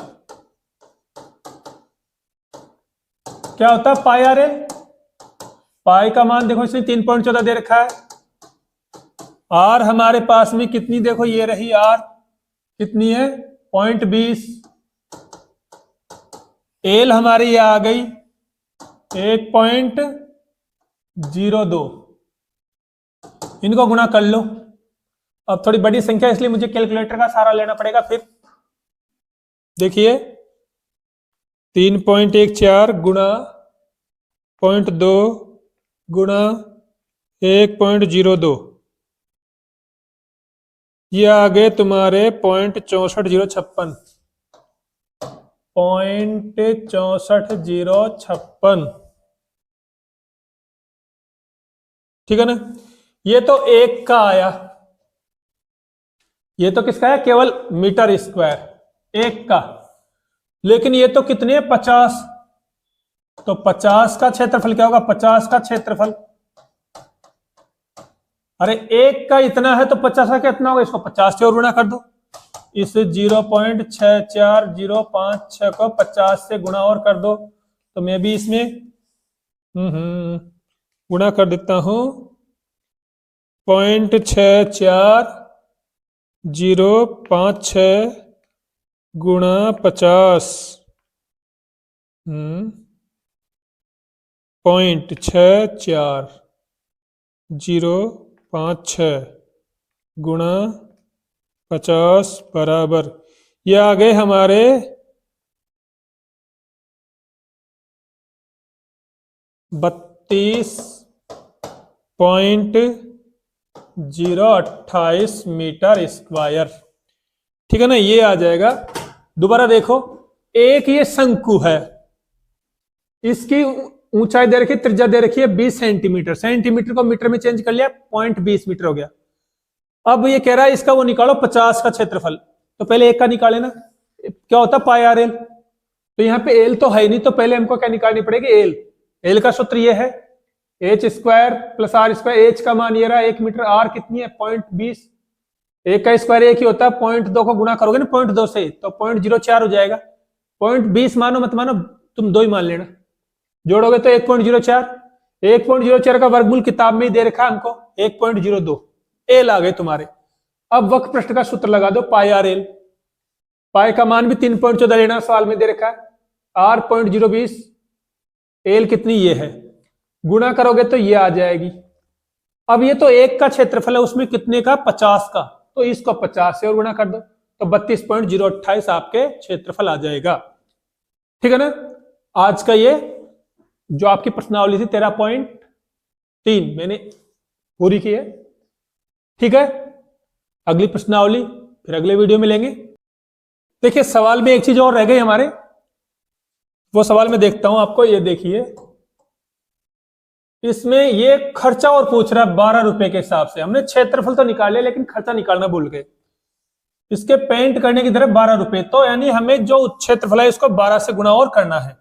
क्या होता है? पाई आर एल। पाई का मान देखो इसमें 3.14 दे रखा है। आर हमारे पास में कितनी देखो, ये रही आर कितनी है 0.20। एल हमारी ये आ गई 1.02। इनको गुणा कर लो। अब थोड़ी बड़ी संख्या इसलिए मुझे कैलकुलेटर का सहारा लेना पड़ेगा। फिर देखिए 3.14 गुणा 0.2 गुणा 1.02, ये आ गए तुम्हारे 0.64056। 0.64056। ठीक है ना। ये तो एक का आया, ये तो किसका है? केवल मीटर स्क्वायर एक का। लेकिन ये तो कितने 50। तो 50 का क्षेत्रफल क्या होगा? 50 का क्षेत्रफल, अरे एक का इतना है तो 50 का कितना होगा? इसको 50 से और गुणा कर दो। इस 0.64056 को 50 से गुणा और कर दो। तो मैं भी इसमें गुणा कर देता हूं। 0.64056 गुणा 50, 0.64056 गुणा 50 बराबर, ये आ गए हमारे 32.028 मीटर स्क्वायर। ठीक है ना, ये आ जाएगा। दोबारा देखो, एक ये शंकु है, इसकी ऊंचाई दे रखी है, त्रिज्या दे रखी है 20 सेंटीमीटर। सेंटीमीटर को मीटर में चेंज कर लिया, 0.20 मीटर हो गया। अब ये कह रहा है इसका वो निकालो 50 का क्षेत्रफल। तो पहले एक का निकाले ना, क्या होता है? पाई आर एल। तो यहाँ पे एल तो है नहीं, तो पहले हमको क्या निकालनी पड़ेगी? एल। एल का सूत्र ये है H square plus R square. H का मान ये रहा 1 मीटर, आर कितनी है 0.20। एक का स्क्वायर एक ही होता है, 0.2 को गुणा करोगे ना 0.2 से तो 0.04 हो जाएगा। 0.20 मानो मत मानो, तुम 2 ही मान लेना। जोड़ोगे तो 1.04। 1.04 का वर्गमूल किताब में ही दे रखा है हमको 1.02। एल आ गए तुम्हारे। अब वक्र पृष्ठ का सूत्र लगा दो, पाई आर एल। पाई का मान भी 3.14 लेना, सवाल में दे रखा है। आर 0.020, एल कितनी ये है, गुणा करोगे तो ये आ जाएगी। अब ये तो एक का क्षेत्रफल है, उसमें कितने का? 50 का। तो इसको 50 से और गुणा कर दो, तो 32.028 आपके क्षेत्रफल आ जाएगा। ठीक है ना। आज का ये जो आपकी प्रश्नावली थी 13.3 मैंने पूरी की है। ठीक है, अगली प्रश्नावली फिर अगले वीडियो में लेंगे। देखिए सवाल में एक चीज और रह गई हमारे, वो सवाल में देखता हूं आपको। ये देखिए, इसमें ये खर्चा और पूछ रहा है 12 रुपए के हिसाब से। हमने क्षेत्रफल तो निकाल लिया, लेकिन खर्चा निकालना भूल गए। इसके पेंट करने की दर 12 रुपए। तो यानी हमें जो क्षेत्रफल है इसको 12 से गुणा और करना है,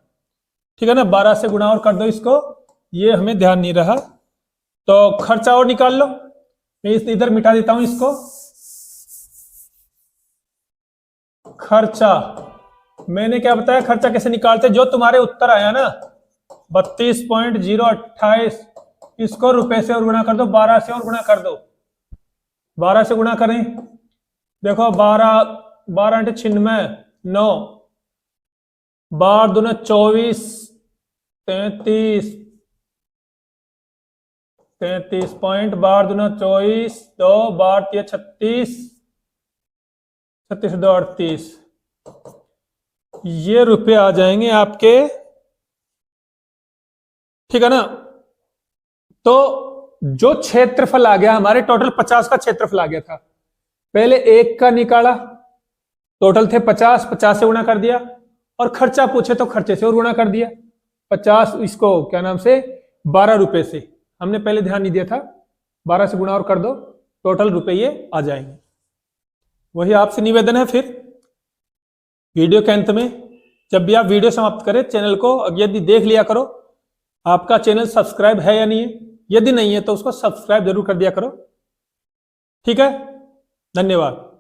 ठीक है ना। 12 से गुणा और कर दो इसको, ये हमें ध्यान नहीं रहा। तो खर्चा और निकाल लो, मैं इधर मिटा देता हूं इसको। खर्चा मैंने क्या बताया, खर्चा कैसे निकालते, जो तुम्हारे उत्तर आया ना 32.028, इसको रुपए से और गुणा कर दो, 12 से और गुणा कर दो। 12 से गुणा करें, देखो 12 12 × 96 9, 12 दूना 24, 33 पॉइंट, 12 दूना 24, 2 12 3 36, 36 2 38, ये रुपए आ जाएंगे आपके, ठीक है ना। तो जो क्षेत्रफल आ गया हमारे, टोटल 50 का क्षेत्रफल आ गया था। पहले 1 का निकाला, टोटल थे 50, 50 से गुणा कर दिया, और खर्चा पूछे तो खर्चे से और गुणा कर दिया। 50 इसको क्या नाम से 12 रुपए से, हमने पहले ध्यान नहीं दिया था, 12 से गुणा और कर दो, टोटल रुपए ये आ जाएंगे। वही आपसे निवेदन है, फिर वीडियो के अंत में जब भी आप वीडियो समाप्त करें, चैनल को यदि देख लिया करो, आपका चैनल सब्सक्राइब है या नहीं है, यदि नहीं है तो उसको सब्सक्राइब जरूर कर दिया करो, ठीक है। धन्यवाद।